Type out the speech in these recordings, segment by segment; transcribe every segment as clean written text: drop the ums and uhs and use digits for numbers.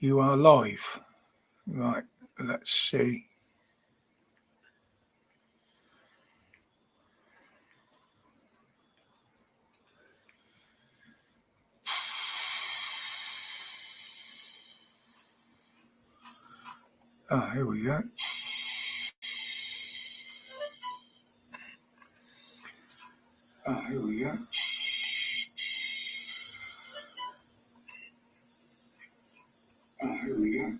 You are live. Right, let's see. Oh, here we go. Oh, here we go. Oh, here we go.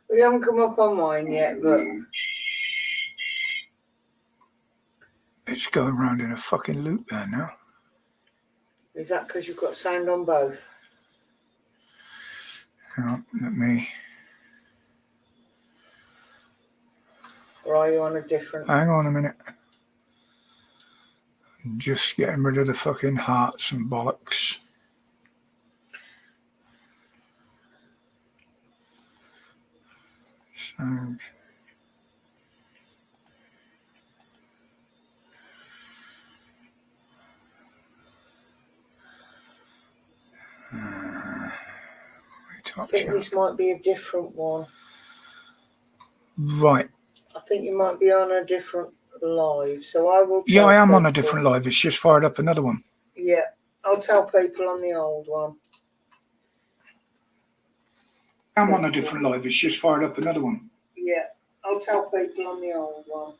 We haven't come up on mine yet, but It's going round in a fucking loop there now. is that because you've got sound on both? Hang on, let me. Or are you on a different? Hang on a minute. I'm just getting rid of the fucking hearts and bollocks. Sound. I think this might be a different one. Right. I think you might be on a different live, so I will. Yeah, I am on a different live. It's just fired up another one. Yeah, I'll tell people on the old one. I'm on a different live. It's just fired up another one. Yeah, I'll tell people on the old one.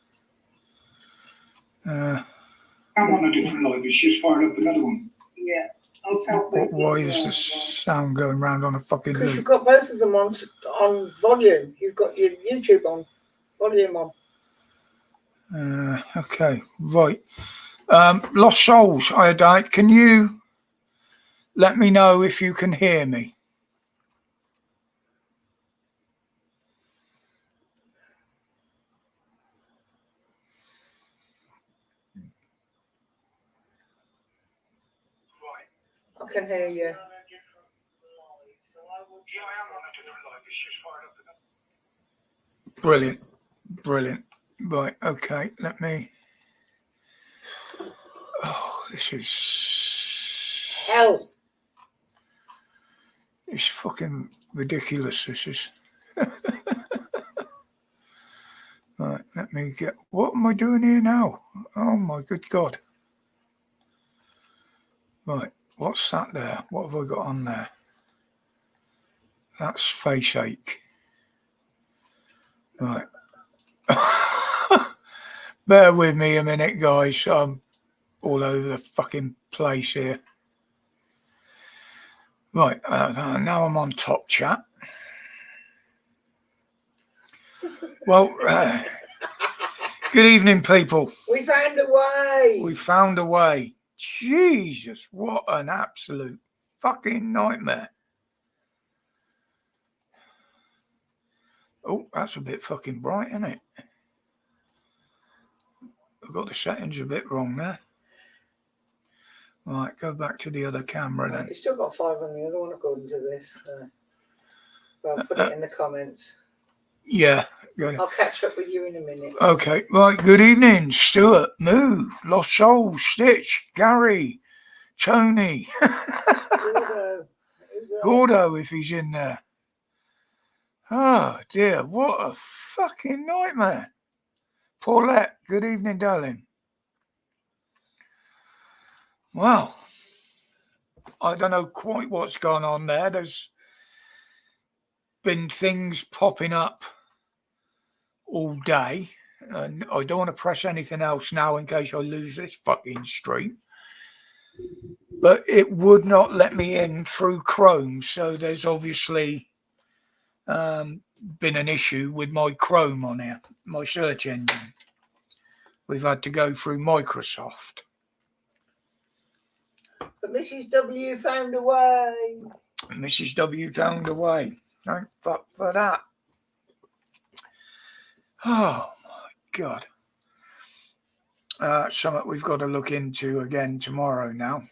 I'm on a different live. It's just fired up another one. Yeah, I'll tell people. Why is the sound going round on a fucking loop? Because you've got both of them on volume. You've got your YouTube on volume on. Okay, right. Lost Souls, Iodite, can you let me know if you can hear me? I can hear you. Brilliant, brilliant. Right, okay, let me. Oh, this is hell. It's fucking ridiculous. This is. Right, let me get. What am I doing here now? Oh my good God. Right, what's that there? What have I got on there? That's face ache. Right. Bear with me a minute, guys. I'm all over the fucking place here. Right, now I'm on top chat. Well, good evening, people. We found a way. We found a way. Jesus, what an absolute fucking nightmare. Oh, that's a bit fucking bright, isn't it? I've got the settings a bit wrong there. Right, go back to the other camera then. You've still got 5 on the other one according to this. Well, put it in the comments. Yeah. Good. I'll catch up with you in a minute. Okay, right. Good evening, Stuart, Moo, Lost Souls, Stitch, Gary, Tony, Gordo, if he's in there. Oh dear, what a fucking nightmare. Paulette, good evening, darling. Well, I don't know quite what's gone on there. There's been things popping up all day, and I don't want to press anything else now in case I lose this fucking stream. But it would not let me in through Chrome, so there's obviously been an issue with my Chrome on here, my search engine. We've had to go through Microsoft. But Mrs. W found a way. Mrs. W found a way. Thank fuck for that. Oh my God. Something we've got to look into again tomorrow now.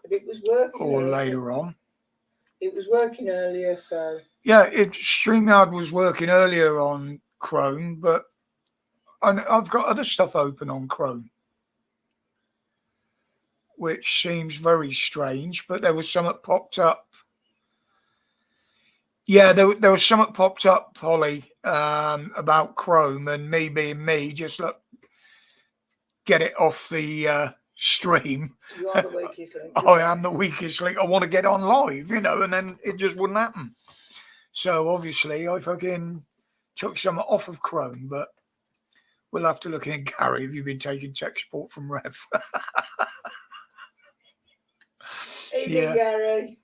But it was working. Or later on. It was working earlier, so. Yeah, StreamYard was working earlier on Chrome, but I've got other stuff open on Chrome. which seems very strange, but there was something popped up. Yeah, there was something popped up, Holly, about Chrome, and me being me, just look, get it off the stream. You are the weakest link. I am the weakest link. I want to get on live, and then it just wouldn't happen. So obviously I fucking took something off of Chrome, but we'll have to look in. Gary, have you been taking tech support from Rev? Evening, Gary.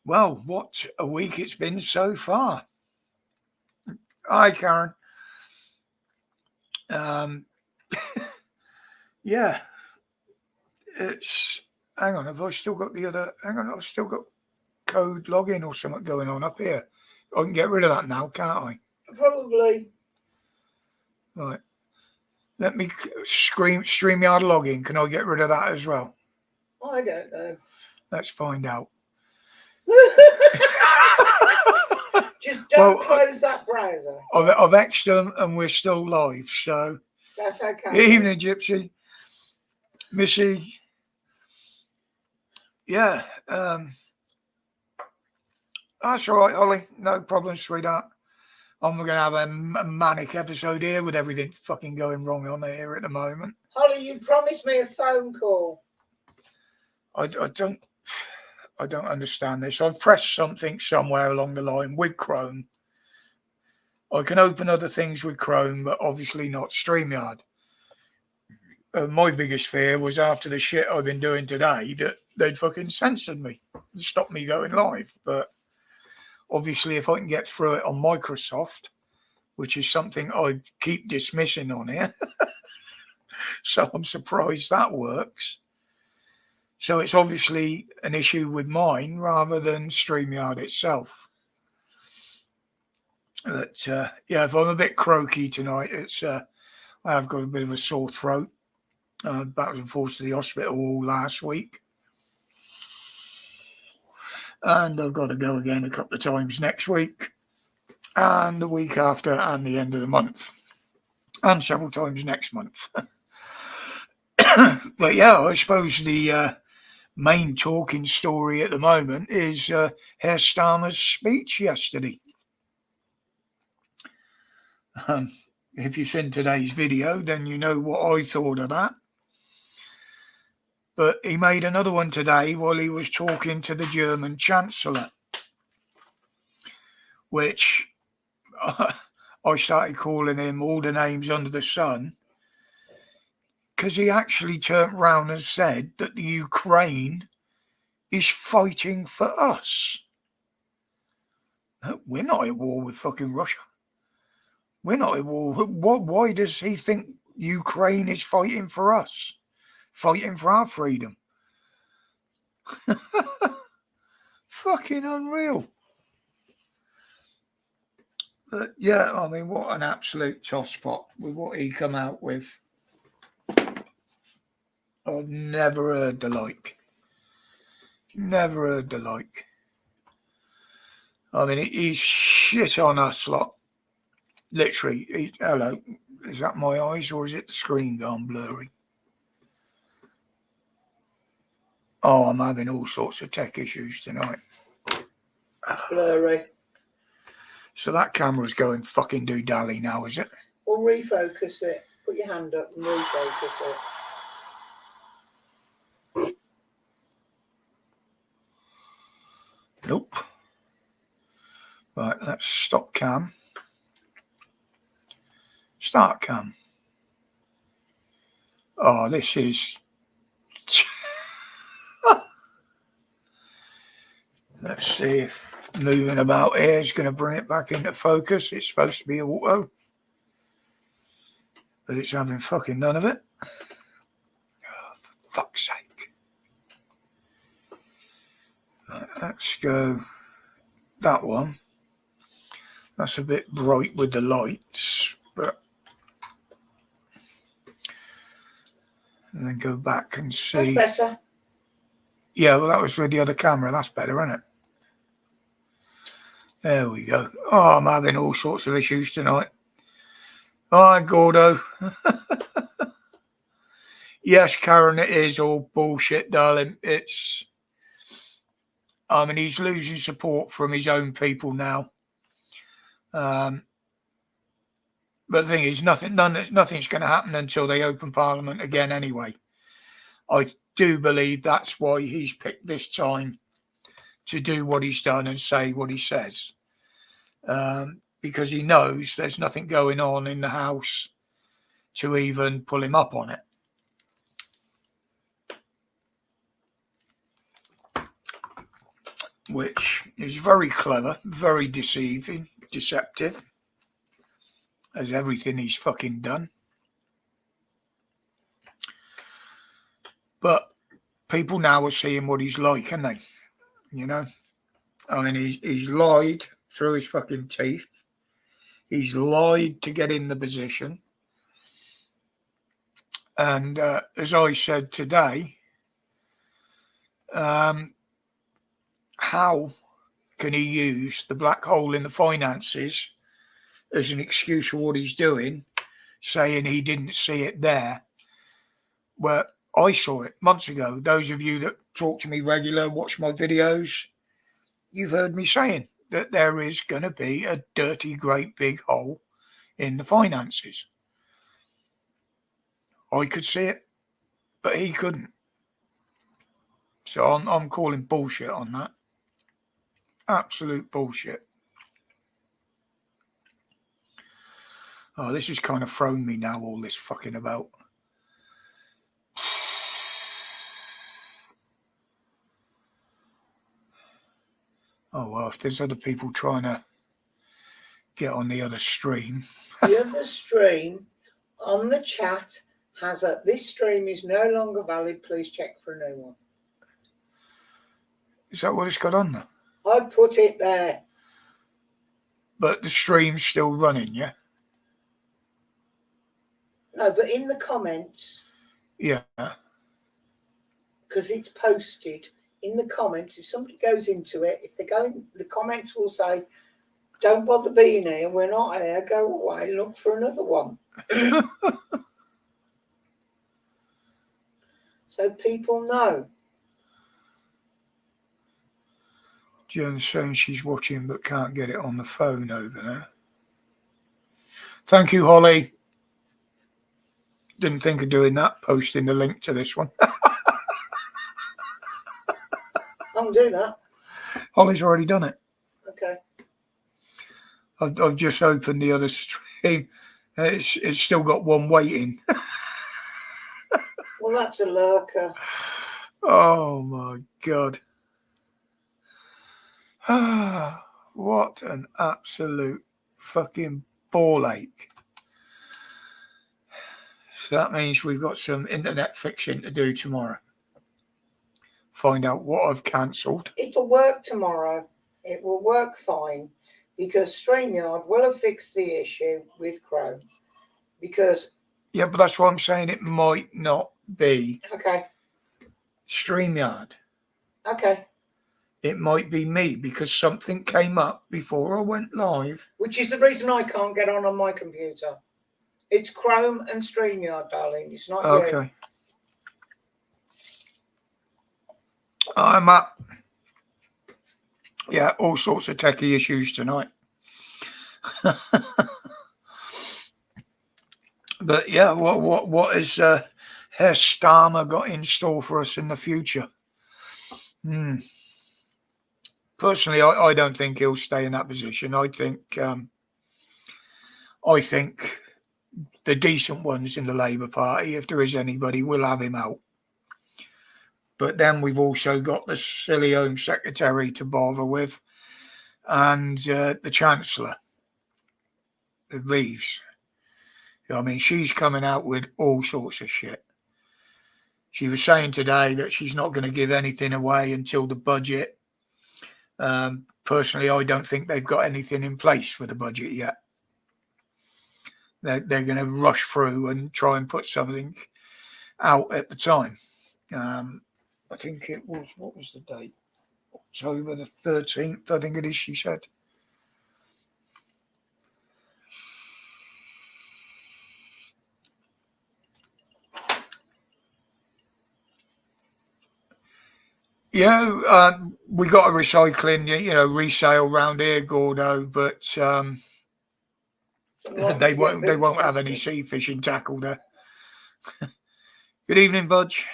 Well, what a week it's been so far. Hi, Karen. Yeah, it's, hang on, have I still got I've still got code login or something going on up here. I can get rid of that now, can't I? Probably. Right. Let me StreamYard login. Can I get rid of that as well? I don't know. Let's find out. Just don't close that browser. I've X'd them and we're still live, so. That's okay. Evening, Gypsy. Missy. Yeah. That's all right, Holly. No problem, sweetheart. I'm going to have a manic episode here with everything fucking going wrong on here at the moment. Holly, you promised me a phone call. I don't understand this. I've pressed something somewhere along the line with Chrome. I can open other things with Chrome, but obviously not StreamYard. My biggest fear was after the shit I've been doing today that they'd fucking censored me and stopped me going live. But obviously, if I can get through it on Microsoft, which is something I keep dismissing on here, so I'm surprised that works. So it's obviously an issue with mine rather than StreamYard itself. But yeah, if I'm a bit croaky tonight, it's I have got a bit of a sore throat. Back and forth to the hospital all last week. And I've got to go again a couple of times next week. And the week after and the end of the month. And several times next month. But yeah, I suppose the main talking story at the moment is Herr Starmer's speech yesterday. If you've seen today's video, then you know what I thought of that. But he made another one today while he was talking to the German Chancellor, which I started calling him all the names under the sun, because he actually turned round and said that the Ukraine is fighting for us. No, we're not at war with fucking Russia. We're not at war. Why does he think Ukraine is fighting for us? Fighting for our freedom. Fucking unreal. But yeah, I mean, what an absolute tosspot with what he come out with. I've never heard the like. Never heard the like. I mean, he's shit on us lot. Literally. Hello. Is that my eyes or is it the screen gone blurry? Oh, I'm having all sorts of tech issues tonight. Blurry. So that camera's going fucking do-dally now, is it? Or refocus it. Put your hand up and refocus it. Nope. Right, let's stop cam. Start cam. Oh, this is... Let's see if moving about here is going to bring it back into focus. It's supposed to be auto, but it's having fucking none of it. Oh, for fuck's sake. Right, let's go that one. That's a bit bright with the lights, but... And then go back and see. That's better. Yeah, well, that was with the other camera. That's better, isn't it? There we go. Oh, I'm having all sorts of issues tonight. All right, Gordo. Yes, Karen, it is all bullshit, darling. He's losing support from his own people now. But the thing is, nothing's going to happen until they open Parliament again anyway. I do believe that's why he's picked this time to do what he's done and say what he says. Because he knows there's nothing going on in the House to even pull him up on it. Which is very clever, very deceptive, as everything he's fucking done. But people now are seeing what he's like, aren't they? You know? I mean, he's lied through his fucking teeth. He's lied to get in the position. And as I said today, how can he use the black hole in the finances as an excuse for what he's doing, saying he didn't see it there? Well, I saw it months ago. Those of you that talk to me regular, watch my videos, you've heard me saying that there is going to be a dirty, great big hole in the finances. I could see it, but he couldn't. So I'm calling bullshit on that. Absolute bullshit. Oh, this has kind of thrown me now, all this fucking about. Oh, well, if there's other people trying to get on the other stream. The other stream on the chat has a, this stream is no longer valid. Please check for a new one. Is that what it's got on there? I put it there. But the stream's still running, yeah? No, but in the comments. Yeah. Because it's posted in the comments. If somebody goes into it, if they go in, the comments will say, don't bother being here, we're not here, go away, look for another one. So people know. Jen's saying she's watching but can't get it on the phone over there. Thank you, Holly. Didn't think of doing that, posting the link to this one. I'll do that. Holly's already done it. Okay. I've just opened the other stream. It's still got one waiting. Well, that's a lurker. Oh my God. What an absolute fucking ball ache. So that means we've got some internet fiction to do tomorrow. Find out what I've cancelled. It'll work tomorrow. It will work fine because StreamYard will have fixed the issue with Chrome. Because. Yeah, but that's why I'm saying it might not be. Okay. StreamYard. Okay. It might be me because something came up before I went live. Which is the reason I can't get on my computer. It's Chrome and StreamYard, darling. It's not you. Okay. I'm up. Yeah, all sorts of techie issues tonight. But yeah, what has Herr Starmer got in store for us in the future? Personally, I don't think he'll stay in that position. I think the decent ones in the Labour Party, if there is anybody, will have him out. But then we've also got the silly Home Secretary to bother with, and the Chancellor, Reeves. I mean, she's coming out with all sorts of shit. She was saying today that she's not going to give anything away until the budget. Personally, I don't think they've got anything in place for the budget yet. They're going to rush through and try and put something out at the time. I think it was, what was the date? October the 13th, I think it is, she said. Yeah, we got a recycling, resale round here, Gordo, but they won't have any sea fishing tackle there. Good evening, Budge.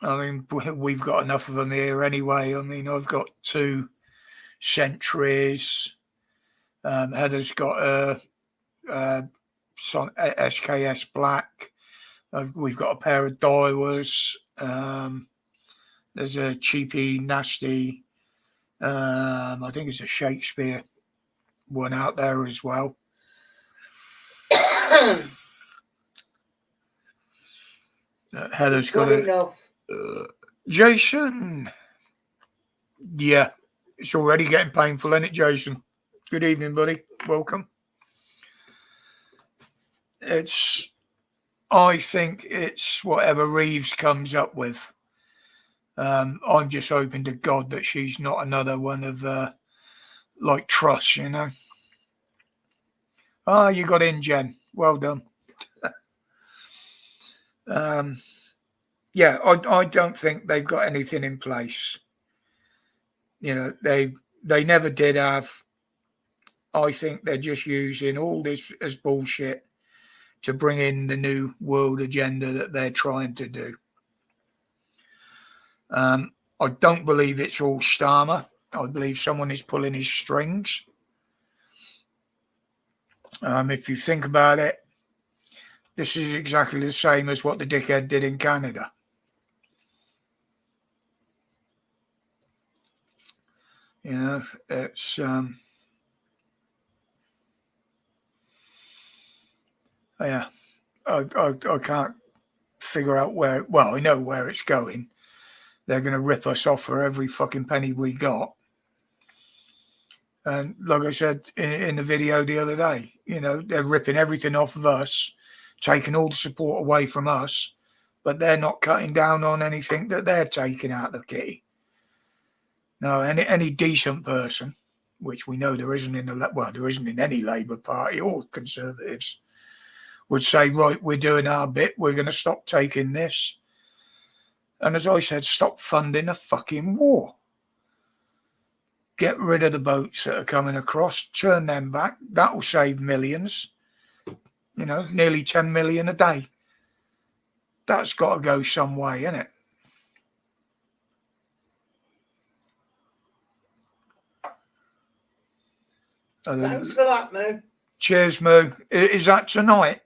I mean, we've got enough of them here anyway. I mean, I've got 2 Sentries. Heather's got a SKS Black. We've got a pair of Daiwas. There's a cheapy, nasty, I think it's a Shakespeare one out there as well. Heather's got enough. Jason. Yeah, it's already getting painful, isn't it, Jason? Good evening, buddy. Welcome. I think it's whatever Reeves comes up with. I'm just hoping to God that she's not another one of like Truss, you know. Ah, you got in, Jen. Well done. Yeah, I don't think they've got anything in place. You know, they never did have. I think they're just using all this as bullshit to bring in the new world agenda that they're trying to do. I don't believe it's all Starmer. I believe someone is pulling his strings. If you think about it, this is exactly the same as what the dickhead did in Canada. You know, it's yeah. I can't figure out where. Well, I know where it's going. They're going to rip us off for every fucking penny we got. And like I said in the video the other day, you know, they're ripping everything off of us, taking all the support away from us, but they're not cutting down on anything that they're taking out of the kitty. No, any decent person, which we know there isn't there isn't in any Labour Party or Conservatives, would say, right, we're doing our bit, we're going to stop taking this. And as I said, stop funding a fucking war. Get rid of the boats that are coming across, turn them back. That will save millions. You know, nearly 10 million a day. That's got to go some way, innit? Thanks for that, Moo. Cheers, Moo. Is that tonight?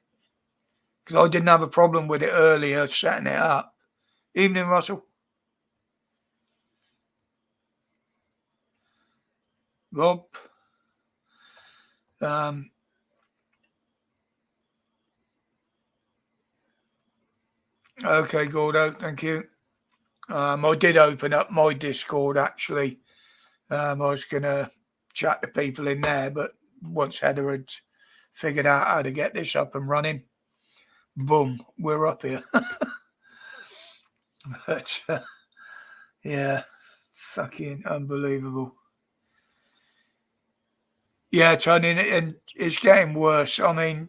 Because I didn't have a problem with it earlier, setting it up. Evening, Russell. Rob. Okay, Gordo, thank you. I did open up my Discord, actually. I was going to chat to people in there, but once Heather had figured out how to get this up and running, boom, we're up here. But, yeah, fucking unbelievable. Yeah, Tony, and it's getting worse. I mean,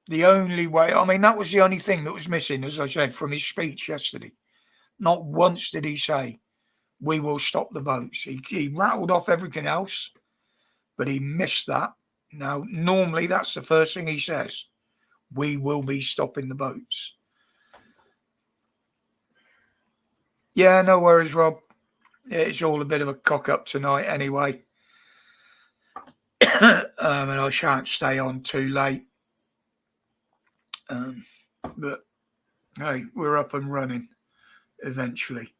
the only way, that was the only thing that was missing, as I said, from his speech yesterday. Not once did he say, we will stop the boats. He rattled off everything else, but he missed that. Now, normally that's the first thing he says. We will be stopping the boats. Yeah, no worries, Rob. It's all a bit of a cock-up tonight anyway. And I shan't stay on too late. But, hey, we're up and running eventually.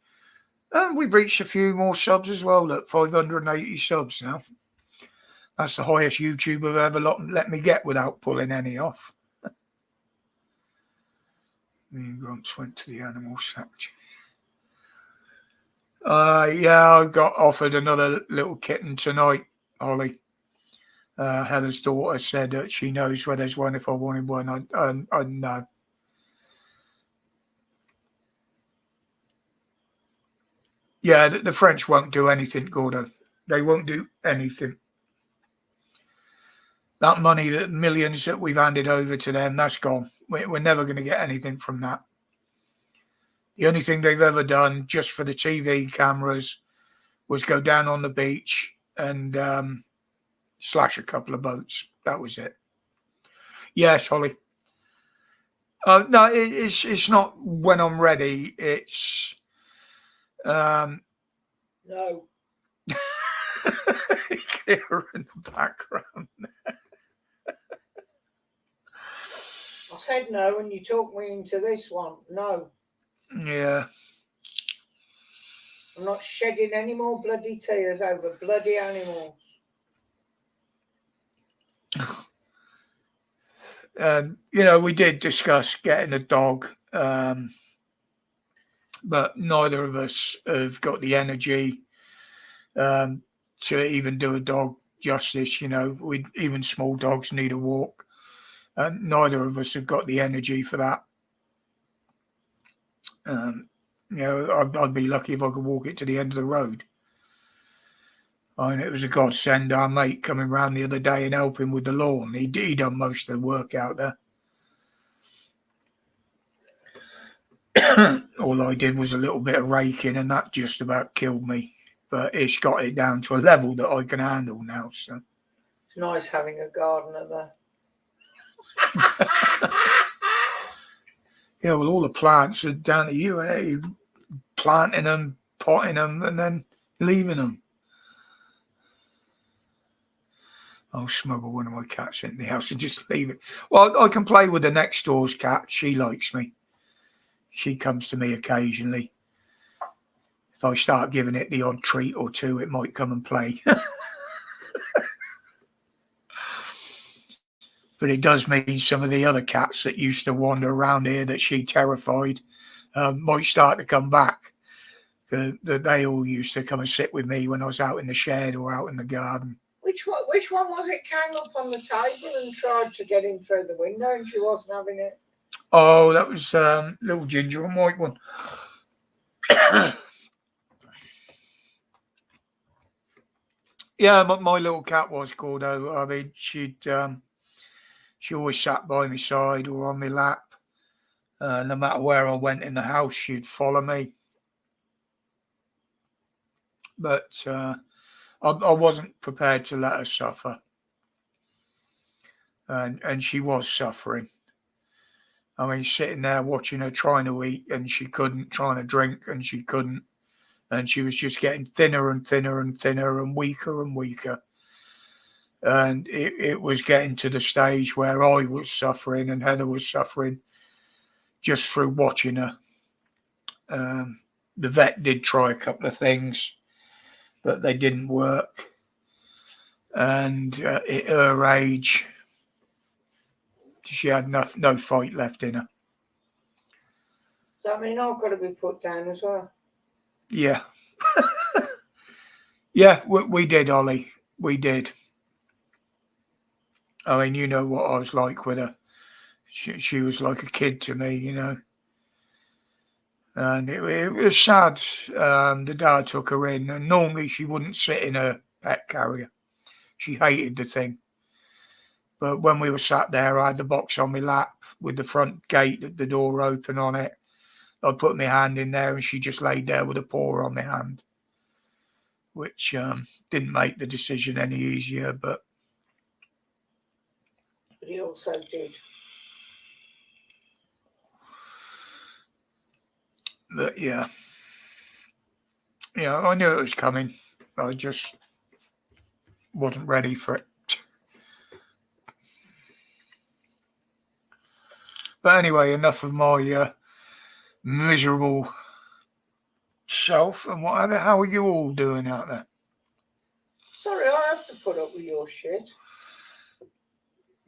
And we've reached a few more subs as well. Look, 580 subs now. That's the highest YouTube have ever let me get without pulling any off. Me and Grumps went to the animal sanctuary. Yeah, I got offered another little kitten tonight, Holly. Heather's daughter said that she knows where there's one if I wanted one. I know. Yeah, the French won't do anything, Gordo. They won't do anything. That money, the millions that we've handed over to them, that's gone. We're never going to get anything from that. The only thing they've ever done just for the TV cameras was go down on the beach and slash a couple of boats. That was it. Yes, Holly. No, it's not when I'm ready. It's No. clear in the background. I said no, and you talked me into this one. No. Yeah. I'm not shedding any more bloody tears over bloody animals. We did discuss getting a dog, but neither of us have got the energy to even do a dog justice. Even small dogs need a walk, and neither of us have got the energy for that. I'd be lucky if I could walk it to the end of the road. I mean, it was a godsend. Our mate coming round the other day and helping with the lawn. He done most of the work out there. All I did was a little bit of raking, and that just about killed me. But it's got it down to a level that I can handle now. So it's nice having a gardener there. Yeah, well, all the plants are down to you, eh? You planting them, potting them, and then leaving them. I'll smuggle one of my cats into the house and just leave it. Well, I can play with the next door's cat. She likes me. She comes to me occasionally. If I start giving it the odd treat or two, it might come and play. But it does mean some of the other cats that used to wander around here that she terrified might start to come back. They all used to come and sit with me when I was out in the shed or out in the garden. Which one was it came up on the table and tried to get in through the window and she wasn't having it? Oh, that was little ginger and white one. Yeah, my little cat was called. I mean, she always sat by my side or on my lap. No matter where I went in the house, she'd follow me. But I wasn't prepared to let her suffer. And she was suffering. I mean, sitting there watching her trying to eat and she couldn't, trying to drink and she couldn't. And she was just getting thinner and thinner and thinner and weaker and weaker. And it was getting to the stage where I was suffering and Heather was suffering just through watching her. The vet did try a couple of things, but they didn't work. And at her age, she had no fight left in her. Does that mean I've got to be put down as well? Yeah. Yeah, we did, Ollie. We did. I mean, you know what I was like with her. She was like a kid to me, And it was sad. The dad took her in, and normally she wouldn't sit in a pet carrier. She hated the thing. But when we were sat there, I had the box on my lap with the front gate, the door open on it. I put my hand in there, and she just laid there with a paw on my hand, which didn't make the decision any easier. But he also did. But yeah, I knew it was coming. I just wasn't ready for it. But anyway, enough of my miserable self and whatever. How are you all doing out there? Sorry, I have to put up with your shit.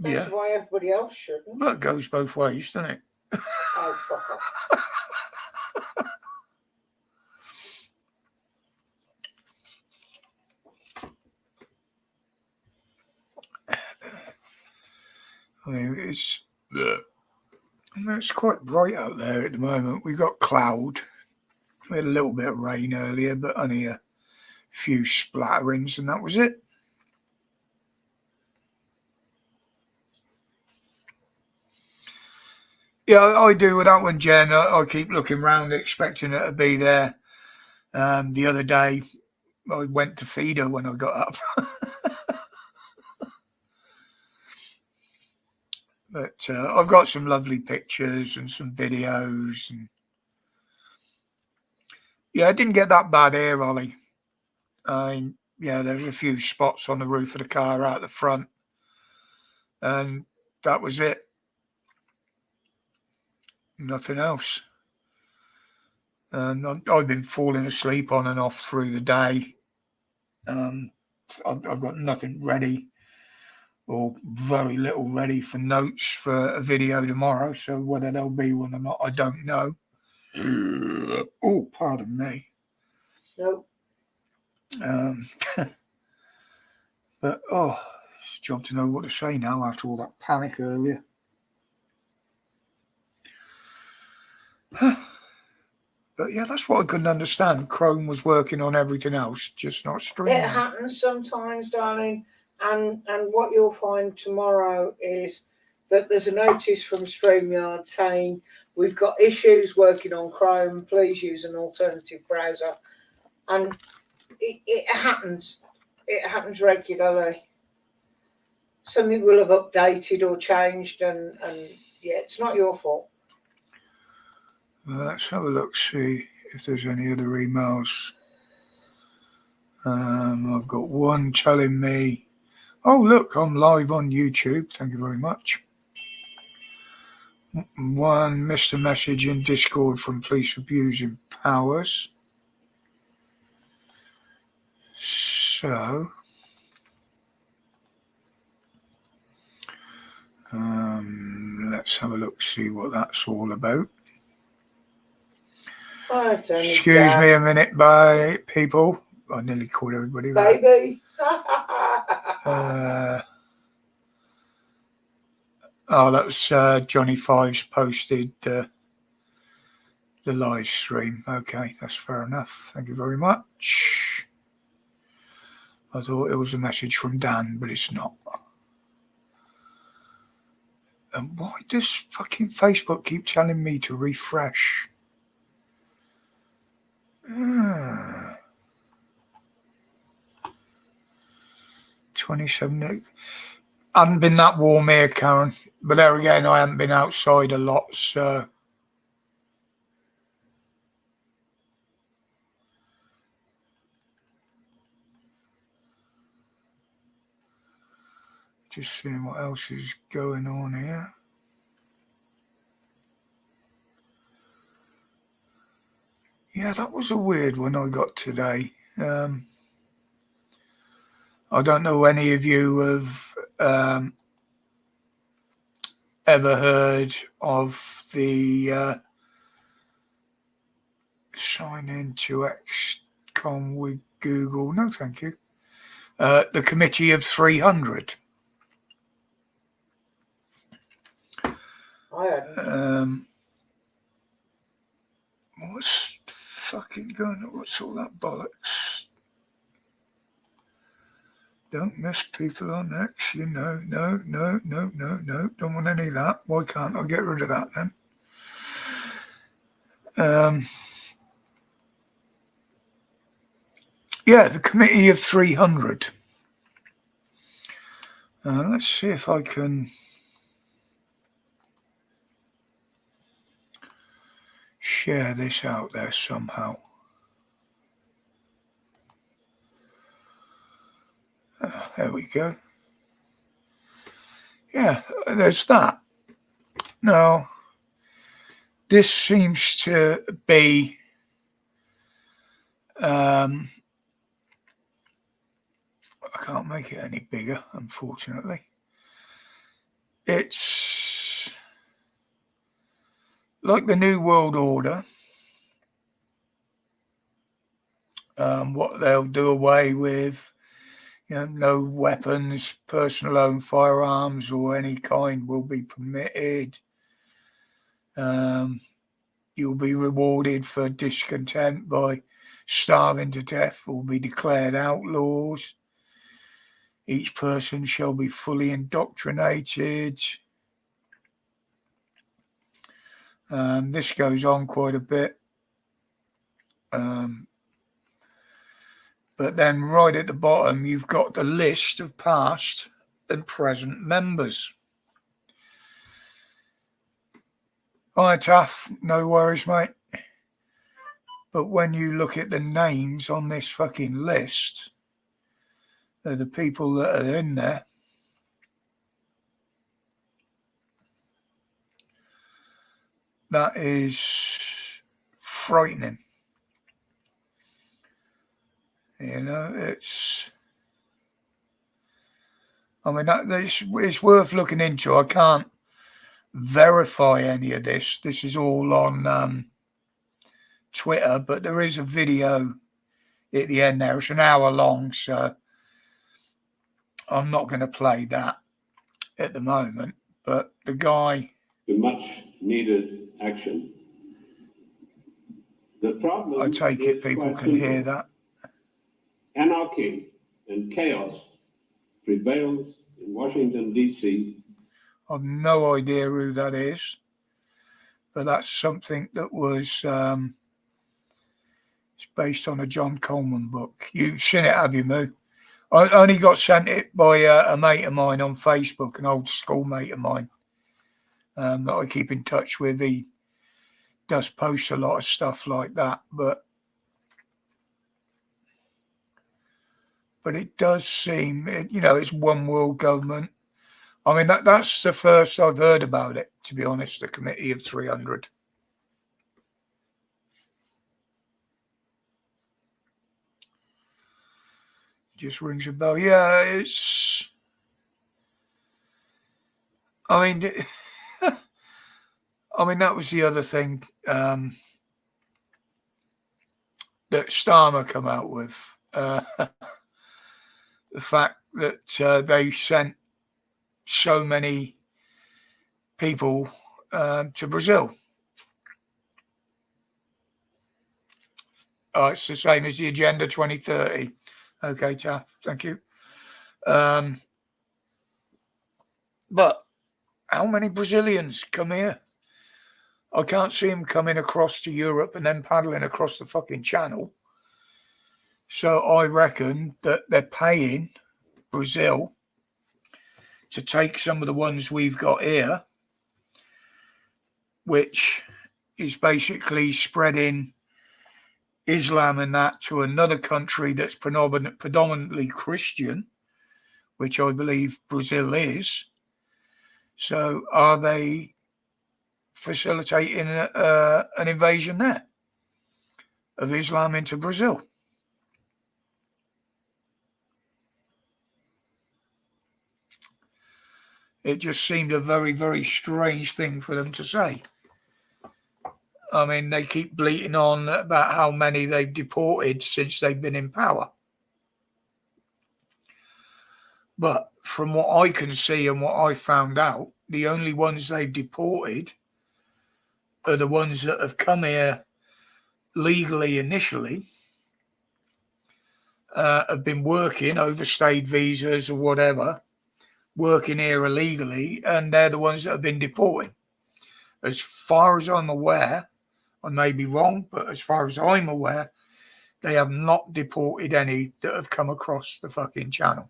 That's why everybody else shouldn't. Well, it goes both ways, doesn't it? Oh, fuck off. I mean, it's quite bright out there at the moment. We got cloud. We had a little bit of rain earlier, but only a few splatterings, and that was it. Yeah, I do with that one, Jen. I keep looking round, expecting it to be there. The other day, I went to feed her when I got up. But I've got some lovely pictures and some videos. And yeah, I didn't get that bad here, Ollie. Yeah, there was a few spots on the roof of the car out the front. And that was it. Nothing else. And I've been falling asleep on and off through the day. I've got nothing ready, or very little ready for notes for a video tomorrow. So whether there'll be one or not, I don't know. Oh, pardon me. No. But it's a job to know what to say now after all that panic earlier. But yeah, that's what I couldn't understand. Chrome was working on everything else, just not streaming. It happens sometimes, darling. And what you'll find tomorrow is that there's a notice from StreamYard saying we've got issues working on Chrome. Please use an alternative browser. And it happens. It happens regularly. Something will have updated or changed, and yeah, it's not your fault. Well, let's have a look, see if there's any other emails. I've got one telling me, oh, look, I'm live on YouTube. Thank you very much. One missed a message in Discord from police abusing powers. So, let's have a look, see what that's all about. Excuse me a minute, bye, people. I nearly called everybody back. Baby. That was Johnny Fives posted the live stream. Okay, that's fair enough. Thank you very much. I thought it was a message from Dan, but it's not. And why does fucking Facebook keep telling me to refresh? 27. Hadn't been that warm here, Karen. But there again, I haven't been outside a lot, so. Just seeing what else is going on here. Yeah, that was a weird one I got today. I don't know any of you have ever heard of the sign into XCOM with Google. No, thank you. The Committee of 300. I hadn't. What's fucking going on? What's all that bollocks? Don't miss people on X, you know. No. Don't want any of that. Why can't I get rid of that then? Yeah, the Committee of 300. Let's see if I can share this out there somehow. There we go. Yeah, there's that. Now, this seems to be I can't make it any bigger, unfortunately. It's like the New World Order. What they'll do away with, no weapons, personal owned firearms or any kind will be permitted. You'll be rewarded for discontent by starving to death or be declared outlaws. Each person shall be fully indoctrinated. This goes on quite a bit. But then right at the bottom, you've got the list of past and present members. Hi, Taff. No worries, mate. But when you look at the names on this fucking list, they're the people that are in there. That is frightening. You know, I mean, it's worth looking into. I can't verify any of this. This is all on Twitter, but there is a video at the end there. It's an hour long, so I'm not going to play that at the moment. But the guy... much needed action. The problem, I take it people can hear that. Anarchy and chaos prevails in Washington, D.C. I've no idea who that is, but that's something that was it's based on a John Coleman book. You've seen it, have you, Moo? I only got sent it by a mate of mine on Facebook, an old school mate of mine that I keep in touch with. He does post a lot of stuff like that, but it does seem, it's one world government. I mean, that's the first I've heard about it, to be honest, the Committee of 300. Just rings a bell. Yeah, it's... I mean, that was the other thing that Starmer come out with. The fact that they sent so many people to Brazil. Oh, it's the same as the Agenda 2030. Okay, Taff, thank you. But how many Brazilians come here? I can't see them coming across to Europe and then paddling across the fucking channel. So I reckon that they're paying Brazil to take some of the ones we've got here, which is basically spreading Islam and that to another country that's predominantly Christian, which I believe Brazil is. So are they facilitating an invasion there of Islam into Brazil? It just seemed a very, very strange thing for them to say. I mean, they keep bleating on about how many they've deported since they've been in power. But from what I can see and what I found out, the only ones they've deported are the ones that have come here legally initially, have been working, overstayed visas or whatever, working here illegally, and they're the ones that have been deporting. As far as I'm aware, I may be wrong, but as far as I'm aware, they have not deported any that have come across the fucking channel.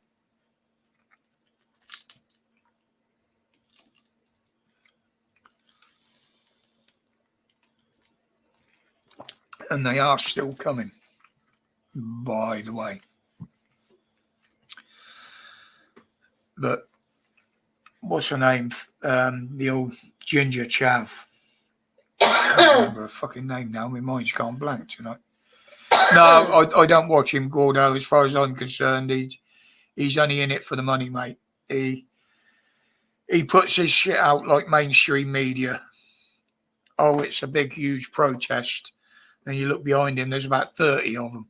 And they are still coming, by the way. But what's her name? The old Ginger Chav. I can't remember her fucking name now. My mind's gone blank tonight. No, I don't watch him, Gordo. As far as I'm concerned, he's only in it for the money, mate. He puts his shit out like mainstream media. Oh, it's a big, huge protest. And you look behind him, there's about 30 of them.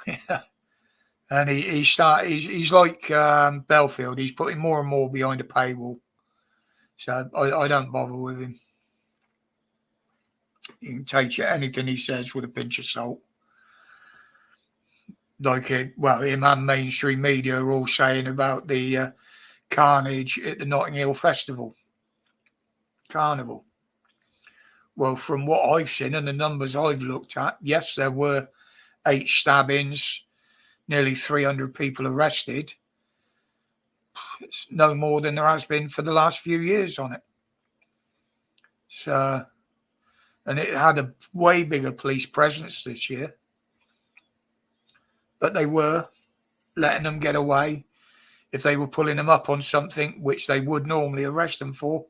Yeah. And he's like Belfield. He's putting more and more behind a paywall. So I don't bother with him. You can take anything he says with a pinch of salt. Like, him and mainstream media are all saying about the carnage at the Notting Hill Festival. carnival. Well, from what I've seen and the numbers I've looked at, yes, there were 8 stabbings, nearly 300 people arrested. It's no more than there has been for the last few years on it. So, and it had a way bigger police presence this year. But they were letting them get away. If they were pulling them up on something which they would normally arrest them for,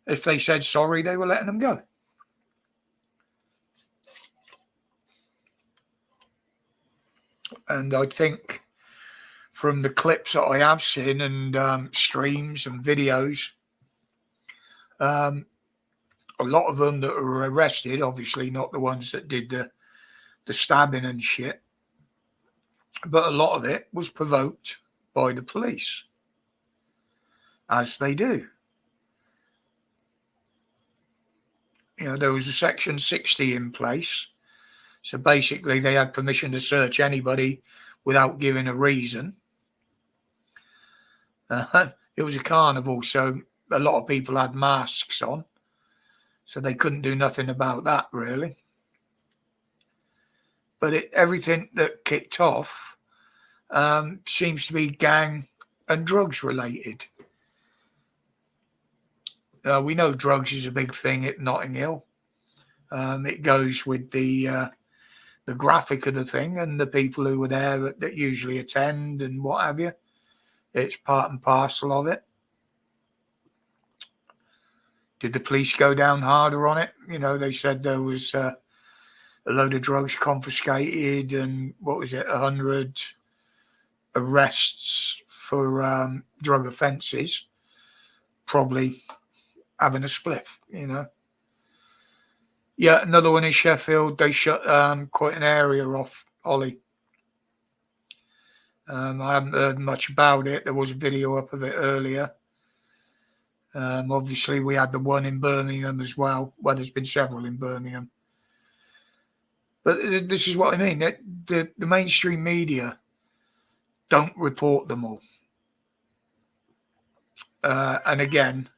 if they said sorry, they were letting them go. And I think from the clips that I have seen and streams and videos, a lot of them that were arrested, obviously not the ones that did the stabbing and shit, but a lot of it was provoked by the police, as they do. You know, there was a Section 60 in place. So basically they had permission to search anybody without giving a reason. It was a carnival, so a lot of people had masks on. So they couldn't do nothing about that, really. But everything that kicked off seems to be gang and drugs related. We know drugs is a big thing at Notting Hill. It goes with the graphic of the thing and the people who were there that usually attend and what have you. It's part and parcel of it. Did the police go down harder on it? You know, they said there was a load of drugs confiscated and 100 arrests for drug offences. Probably having a spliff, you know. Yeah, another one in Sheffield. They shut quite an area off, Ollie. I haven't heard much about it. There was a video up of it earlier. Obviously, we had the one in Birmingham as well. Well, there's been several in Birmingham. But this is what I mean. The mainstream media don't report them all. And again,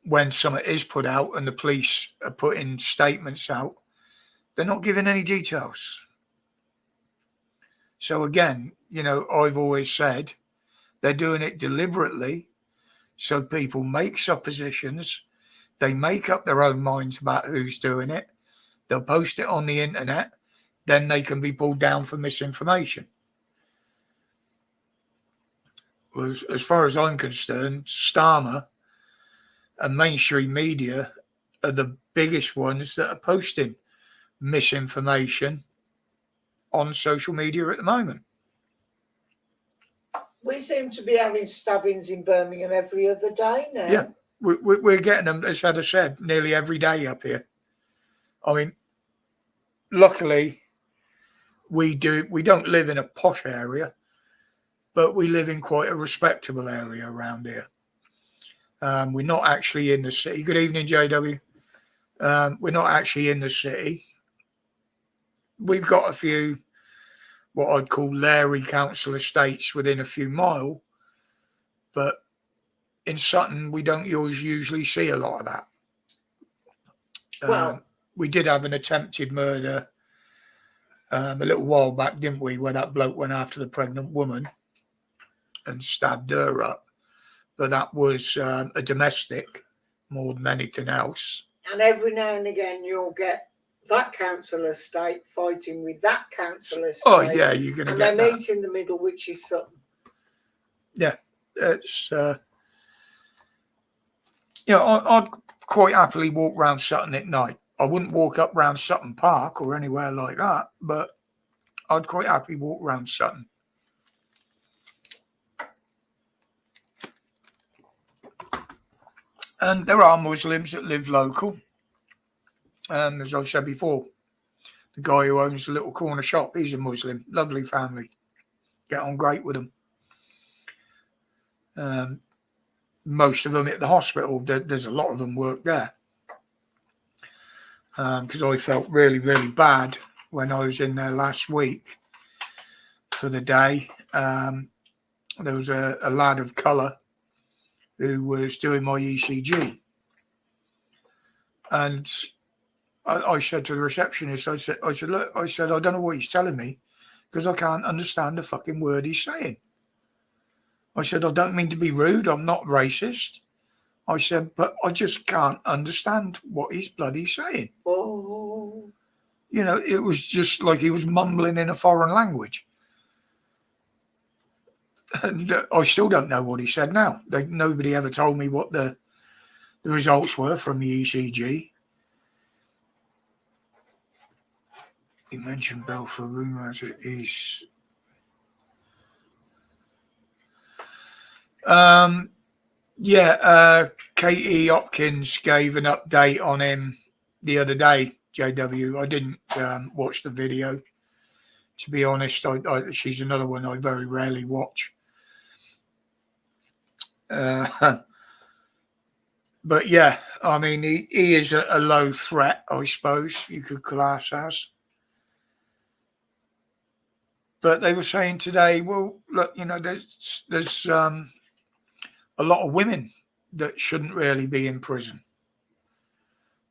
when something is put out and the police are putting statements out, they're not giving any details. So again, you know, I've always said they're doing it deliberately so people make suppositions. They make up their own minds about who's doing it. They'll post it on the internet. Then they can be pulled down for misinformation. As far as I'm concerned, Starmer and mainstream media are the biggest ones that are posting misinformation on social media at the moment. We seem to be having stabbings in Birmingham every other day now. Yeah, we're getting them, as Heather said, nearly every day up here. I mean, luckily, we don't live in a posh area, but we live in quite a respectable area around here. We're not actually in the city. Good evening, JW. We're not actually in the city. We've got a few, what I'd call Larry council estates within a few miles, but in Sutton, we don't usually see a lot of that. Well, we did have an attempted murder a little while back, didn't we, where that bloke went after the pregnant woman and stabbed her up. But that was a domestic more than anything else. And every now and again, you'll get that council estate fighting with that council estate. Oh, yeah, you're going to get that. And they meet in the middle, which is Sutton. Yeah, it's... I'd quite happily walk around Sutton at night. I wouldn't walk up round Sutton Park or anywhere like that, but I'd quite happily walk around Sutton. And there are Muslims that live local. As I said before, the guy who owns the little corner shop, he's a Muslim. Lovely family. Get on great with them. Most of them at the hospital, there's a lot of them work there. Because I felt really, really bad when I was in there last week for the day. There was a lad of colour who was doing my ECG. And I said to the receptionist, I said, look, I don't know what he's telling me because I can't understand the fucking word he's saying. I said, I don't mean to be rude. I'm not racist. I said, but I just can't understand what he's bloody saying. Oh. You know, it was just like he was mumbling in a foreign language. And I still don't know what he said now. Nobody ever told me what the results were from the ECG. He mentioned Belfort rumour as it is. Katie Hopkins gave an update on him the other day, JW. I didn't watch the video. To be honest, she's another one I very rarely watch. But yeah, I mean, he is a low threat, I suppose you could class as. But they were saying today, well, look, you know, there's a lot of women that shouldn't really be in prison.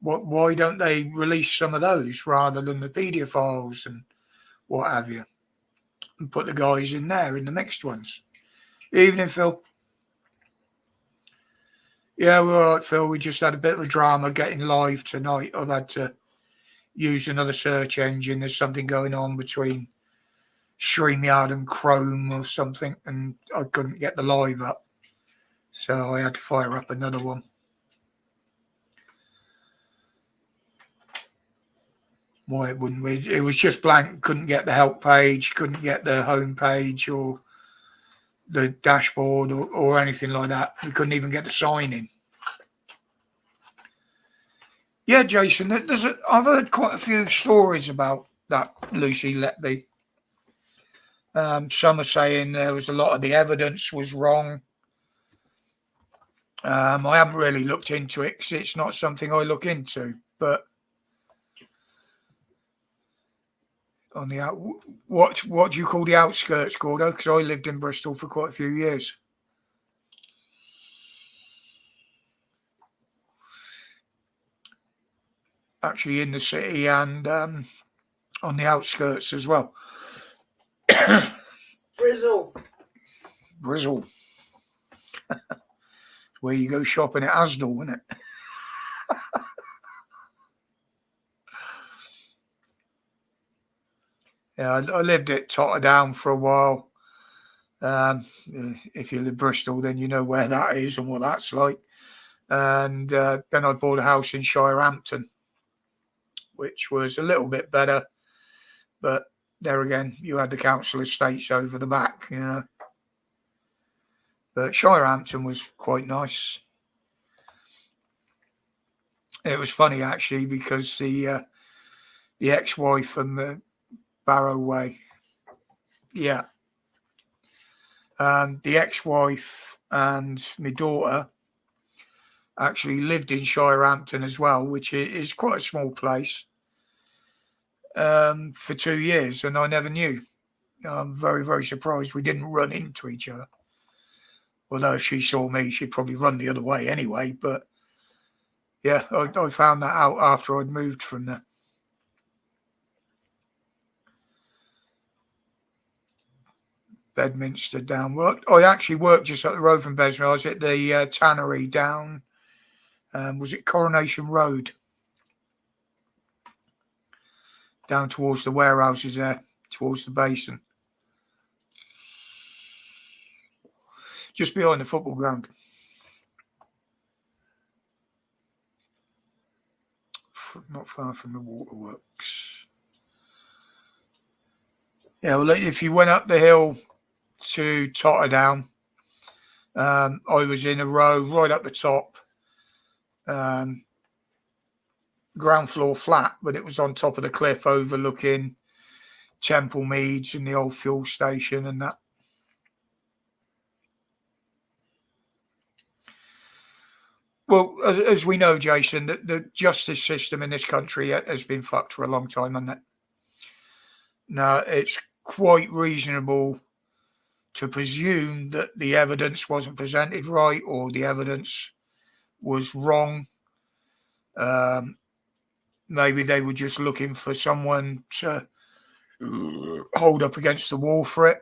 Why don't they release some of those rather than the paedophiles and what have you, and put the guys in there in the mixed ones? Evening, Phil. Yeah, we're all right, Phil. We just had a bit of a drama getting live tonight. I've had to use another search engine. There's something going on between StreamYard and Chrome or something, and I couldn't get the live up. So I had to fire up another one. Why it wouldn't read? It was just blank. Couldn't get the help page, couldn't get the home page or the dashboard or anything like that. We couldn't even get the sign in. Yeah, Jason, I've heard quite a few stories about that Lucy Letby. Some are saying there was a lot of the evidence was wrong. I haven't really looked into it because it's not something I look into. But on the what do you call the outskirts, Gordo? Because I lived in Bristol for quite a few years. Actually, in the city and on the outskirts as well. Brizzle. Where you go shopping at Asdal, isn't it? Yeah, I lived at Totterdown for a while. If you live in Bristol, then you know where that is and what that's like. And then I bought a house in Shirehampton, which was a little bit better. But there again, you had the council estates over the back, you know. But Shirehampton was quite nice. It was funny, actually, because the ex-wife from Barrow Way, yeah. The ex-wife and my daughter actually lived in Shirehampton as well, which is quite a small place, for 2 years, and I never knew. I'm very, very surprised we didn't run into each other. Although if she saw me, she'd probably run the other way anyway. But yeah, I found that out after I'd moved from there. Bedminster down. I actually worked just up the road from Bedminster. I was at the tannery down. Was it Coronation Road? Down towards the warehouses there, towards the basin. Just behind the football ground. Not far from the waterworks. Yeah, well, if you went up the hill to Totterdown, I was in a row right up the top, ground floor flat, but it was on top of the cliff overlooking Temple Meads and the old fuel station and that. Well, as we know, Jason, the justice system in this country has been fucked for a long time, hasn't it? Now, it's quite reasonable to presume that the evidence wasn't presented right or the evidence was wrong. Maybe they were just looking for someone to hold up against the wall for it.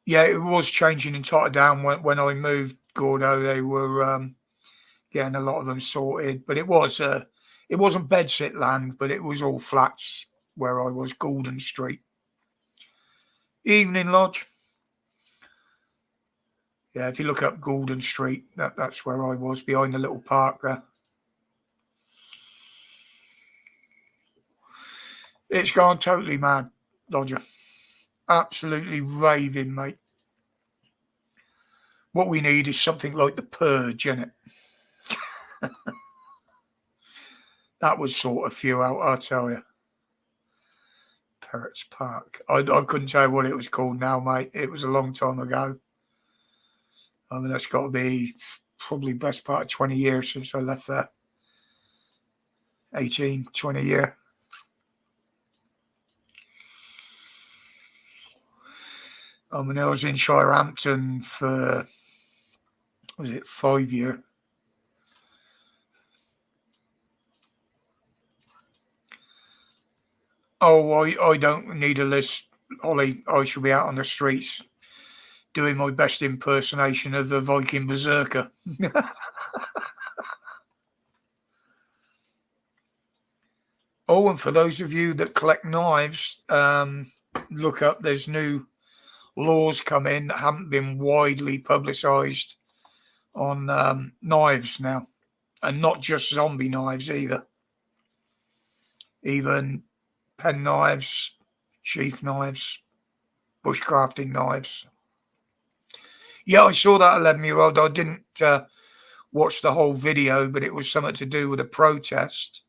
Yeah, it was changing in Totterdown when I moved, Gordo. They were getting a lot of them sorted, but it wasn't bedsit land, but it was all flats where I was, Gordon Street. Evening Lodge. Yeah, if you look up Gordon Street, that's where I was, behind the little park there. It's gone totally mad, Lodger. Absolutely raving, mate. What we need is something like the Purge, innit? That would sort a few out, I tell you. Parrots Park. I couldn't tell you what it was called now, mate. It was a long time ago. I mean, that's got to be probably best part of 20 years since I left there. 18, 20 years. I mean, I was in Shirehampton for, was it 5 years? Oh, I don't need a list, Ollie. I shall be out on the streets doing my best impersonation of the Viking Berserker. Oh, and for those of you that collect knives, look up, there's new laws come in that haven't been widely publicised on knives now. And not just zombie knives either. Even pen knives, sheath knives, bushcrafting knives. Yeah, I saw that 11-year-old. I didn't watch the whole video, but it was something to do with a protest.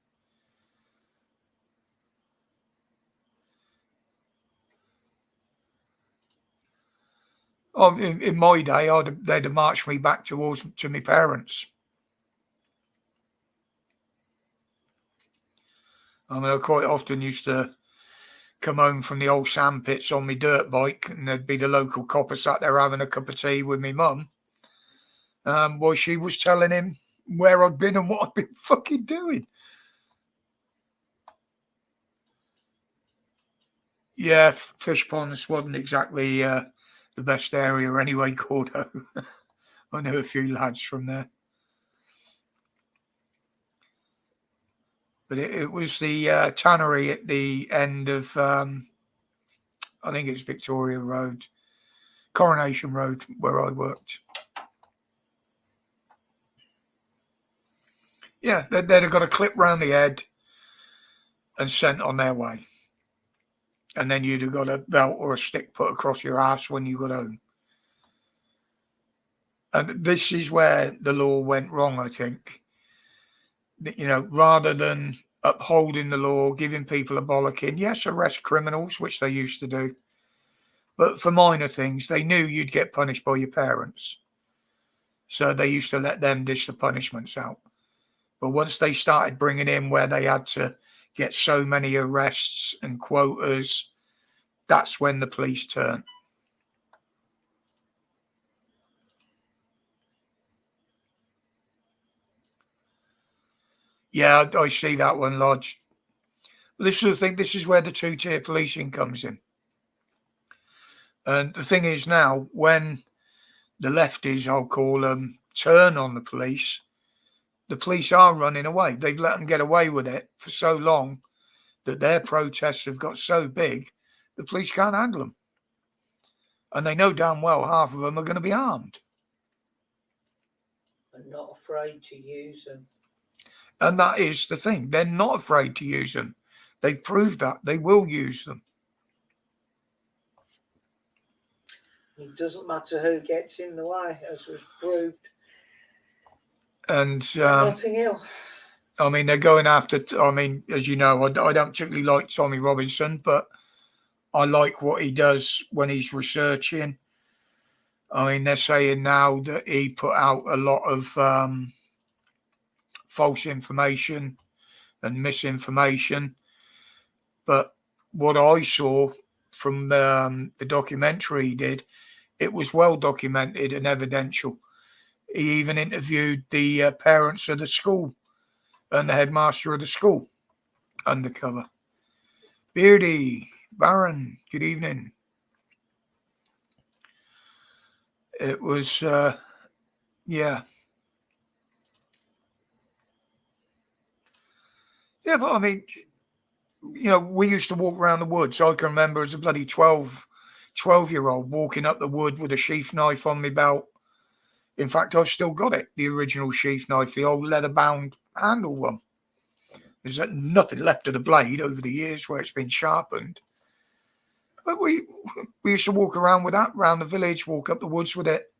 Oh, in my day, they'd have marched me back to my parents. I mean, I quite often used to come home from the old sandpits on my dirt bike, and there'd be the local copper sat there having a cup of tea with my mum, while she was telling him where I'd been and what I'd been fucking doing. Yeah, fish ponds wasn't exactly the best area anyway, Gordo. I know a few lads from there. But it was the tannery at the end of, I think it's Victoria Road, Coronation Road, where I worked. Yeah, they'd have got a clip round the head and sent on their way. And then you'd have got a belt or a stick put across your ass when you got home. And this is where the law went wrong, I think. You know, rather than upholding the law, giving people a bollocking, yes, arrest criminals, which they used to do. But for minor things, they knew you'd get punished by your parents. So they used to let them dish the punishments out. But once they started bringing in where they had to get so many arrests and quotas, that's when the police turned. Yeah, I see that one, Lodge. But this is the thing. This is where the two-tier policing comes in. And the thing is now, when the lefties, I'll call them, turn on the police are running away. They've let them get away with it for so long that their protests have got so big, the police can't handle them. And they know damn well half of them are going to be armed. And not afraid to use them. And that is the thing. They're not afraid to use them. They've proved that. They will use them. It doesn't matter who gets in the way, as was proved. And Notting Hill. I mean, they're going after, I mean, as you know, I don't particularly like Tommy Robinson, but I like what he does when he's researching. I mean, they're saying now that he put out a lot of false information and misinformation. But what I saw from the documentary he did, It was well documented and evidential. He even interviewed the parents of the school and the headmaster of the school undercover. Beardy, Baron, good evening. It was, yeah. Yeah, but I mean, we used to walk around the woods. I can remember as a bloody 12-year-old walking up the wood with a sheath knife on my belt. In fact, I've still got it, the original sheath knife, the old leather-bound handle one. There's nothing left of the blade over the years where it's been sharpened. But we used to walk around with that, around the village, walk up the woods with it.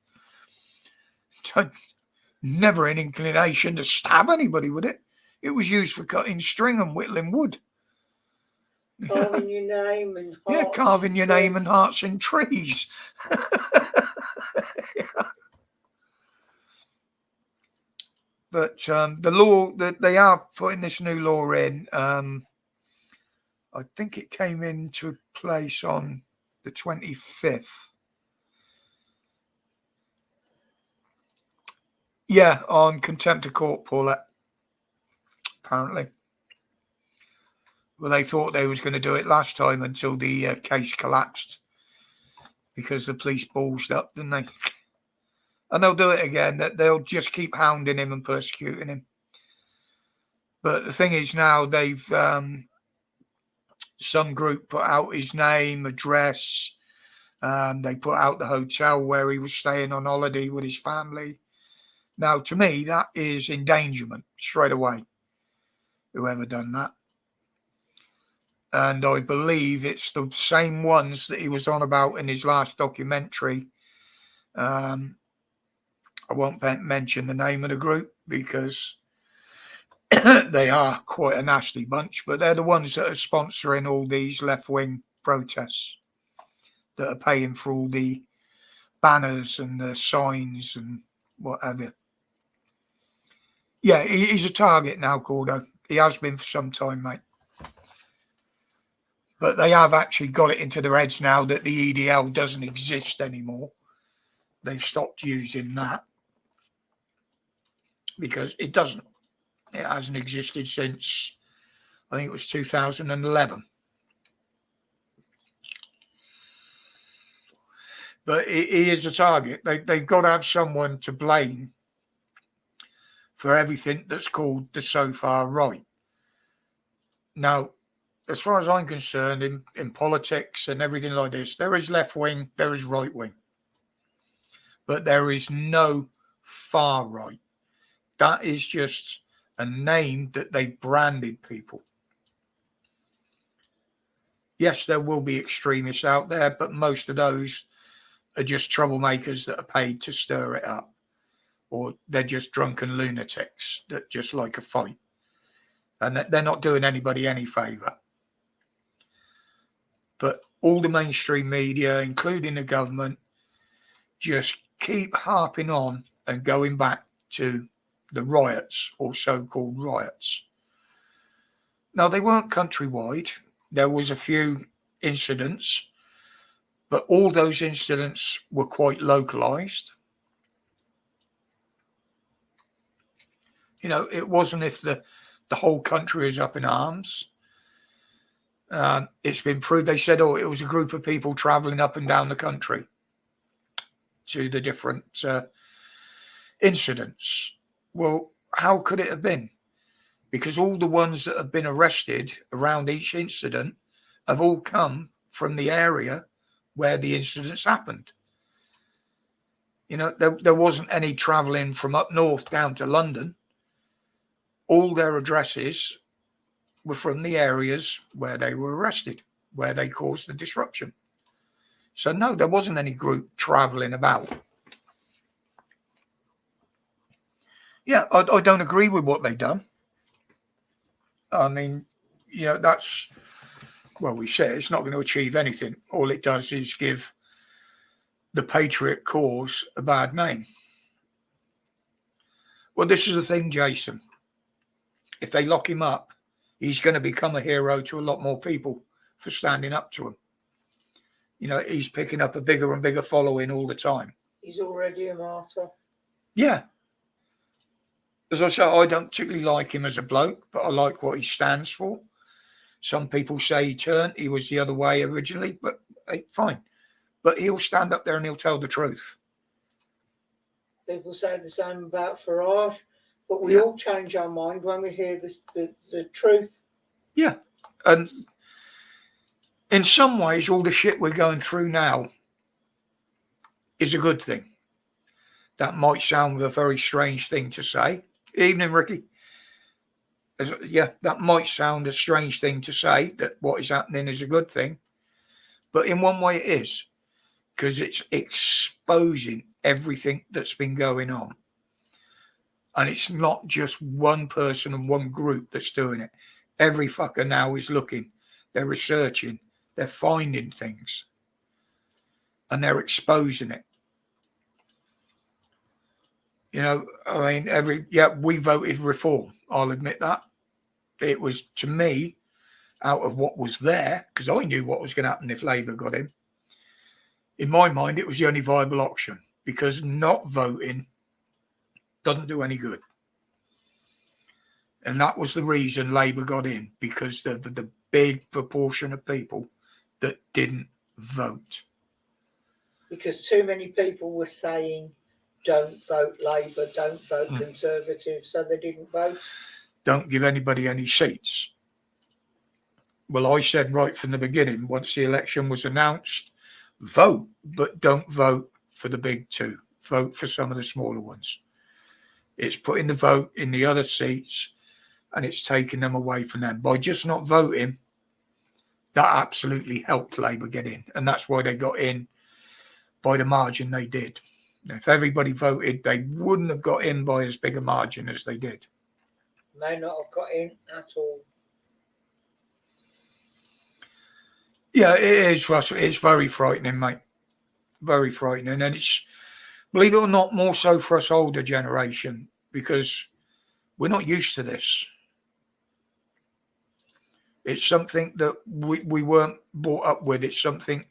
Never an inclination to stab anybody with it. It was used for cutting string and whittling wood. Carving your name and hearts. Yeah, carving your name and hearts in trees. But the law that they are putting this new law in, I think it came into place on the 25th. Yeah, on contempt of court, Paulette. Apparently. Well, they thought they was going to do it last time until the case collapsed because the police ballsed up, didn't they? And they'll do it again. That they'll just keep hounding him and persecuting him. But the thing is now they've some group put out his name, address. They put out the hotel where he was staying on holiday with his family. Now, to me, that is endangerment straight away. Whoever done that. And I believe it's the same ones that he was on about in his last documentary. I won't mention the name of the group because they are quite a nasty bunch, but they're the ones that are sponsoring all these left-wing protests that are paying for all the banners and the signs and whatever. Yeah, he's a target now, Gordo. He has been for some time, mate. But they have actually got it into their heads now that the EDL doesn't exist anymore. They've stopped using that because it doesn't. It hasn't existed since, I think it was 2011. But he is a target. They've got to have someone to blame for everything that's called the so far right. Now, as far as I'm concerned, in politics and everything like this, there is left wing, there is right wing. But there is no far right. That is just a name that they branded people. Yes, there will be extremists out there, but most of those are just troublemakers that are paid to stir it up. Or they're just drunken lunatics that just like a fight. And they're not doing anybody any favour. But all the mainstream media, including the government, just keep harping on and going back to the riots or so-called riots. Now, they weren't countrywide. There was a few incidents, but all those incidents were quite localised. It wasn't if the whole country is up in arms. It's been proved. They said, it was a group of people travelling up and down the country to the different incidents. Well, how could it have been? Because all the ones that have been arrested around each incident have all come from the area where the incidents happened. There wasn't any travelling from up north down to London. All their addresses were from the areas where they were arrested, where they caused the disruption. So, no, there wasn't any group travelling about. Yeah, I don't agree with what they've done. I mean, that's, we say it's not going to achieve anything. All it does is give the patriot cause a bad name. Well, this is the thing, Jason. If they lock him up, he's going to become a hero to a lot more people for standing up to him. You know, he's picking up a bigger and bigger following all the time. He's already a martyr. Yeah. As I say, I don't particularly like him as a bloke, but I like what he stands for. Some people say he was the other way originally, but hey, fine. But he'll stand up there and he'll tell the truth. People say the same about Farage, but we all change our mind when we hear the truth. Yeah. And in some ways, all the shit we're going through now is a good thing. That might sound a very strange thing to say. Evening, Ricky. Yeah, that might sound a strange thing to say, that what is happening is a good thing. But in one way it is, because it's exposing everything that's been going on. And it's not just one person and one group that's doing it. Every fucker now is looking. They're researching. They're finding things. And they're exposing it. You know, I mean, we voted reform. I'll admit that. It was, to me, out of what was there, because I knew what was going to happen if Labour got in. In my mind, it was the only viable option, because not voting doesn't do any good. And that was the reason Labour got in, because of the big proportion of people that didn't vote. Because too many people were saying, don't vote Labour, don't vote Conservative, so they didn't vote. Don't give anybody any seats. Well, I said right from the beginning, once the election was announced, vote, but don't vote for the big two. Vote for some of the smaller ones. It's putting the vote in the other seats and it's taking them away from them. By just not voting, that absolutely helped Labour get in. And that's why they got in by the margin they did. If everybody voted, they wouldn't have got in by as big a margin as they did. May not have got in at all. Yeah, it is, Russell. It's very frightening, mate. Very frightening. And it's, believe it or not, more so for us older generation, because we're not used to this. It's something that we weren't brought up with. It's something,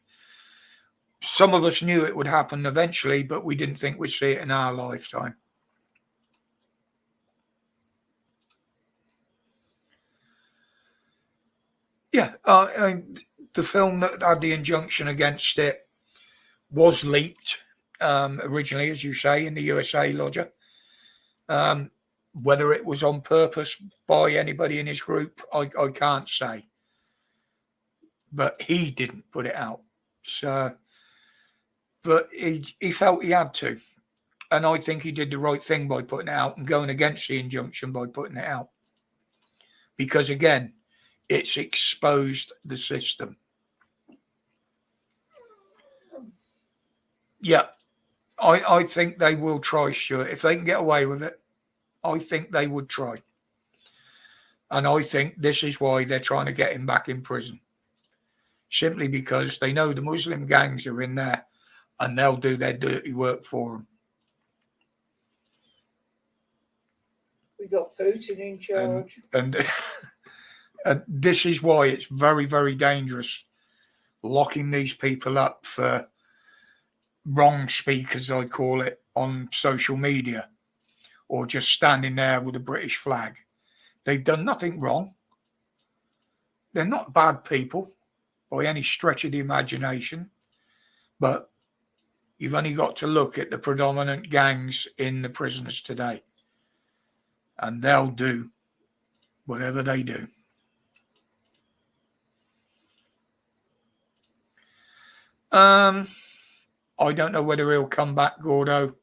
some of us knew it would happen eventually, but we didn't think we'd see it in our lifetime. Yeah, the film that had the injunction against it was leaked originally, as you say, in the USA lodger. Whether it was on purpose by anybody in his group, I can't say. But he didn't put it out. So, but he felt he had to. And I think he did the right thing by putting it out and going against the injunction by putting it out. Because again, it's exposed the system. Yeah, I think they will try, Stuart. If they can get away with it, I think they would try. And I think this is why they're trying to get him back in prison. Simply because they know the Muslim gangs are in there and they'll do their dirty work for them. We got Putin in charge. And this is why it's very, very dangerous locking these people up for wrong speak, as I call it, on social media, or just standing there with a British flag. They've done nothing wrong. They're not bad people by any stretch of the imagination, but you've only got to look at the predominant gangs in the prisons today, and they'll do whatever they do. I don't know whether he'll come back, Gordo.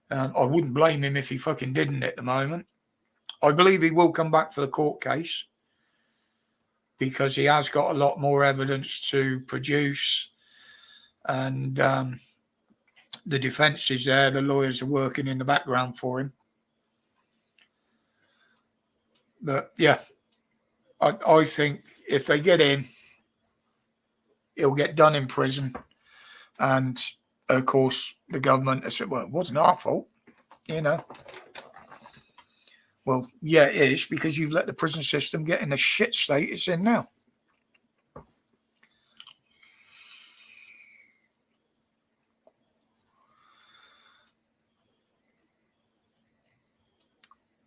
I wouldn't blame him if he fucking didn't at the moment. I believe he will come back for the court case because he has got a lot more evidence to produce, and the defence is there. The lawyers are working in the background for him. But yeah, I think if they get in, he'll get done in prison. And of course, the government has said, well, it wasn't our fault, you know. Well, yeah, it is, because you've let the prison system get in the shit state it's in now.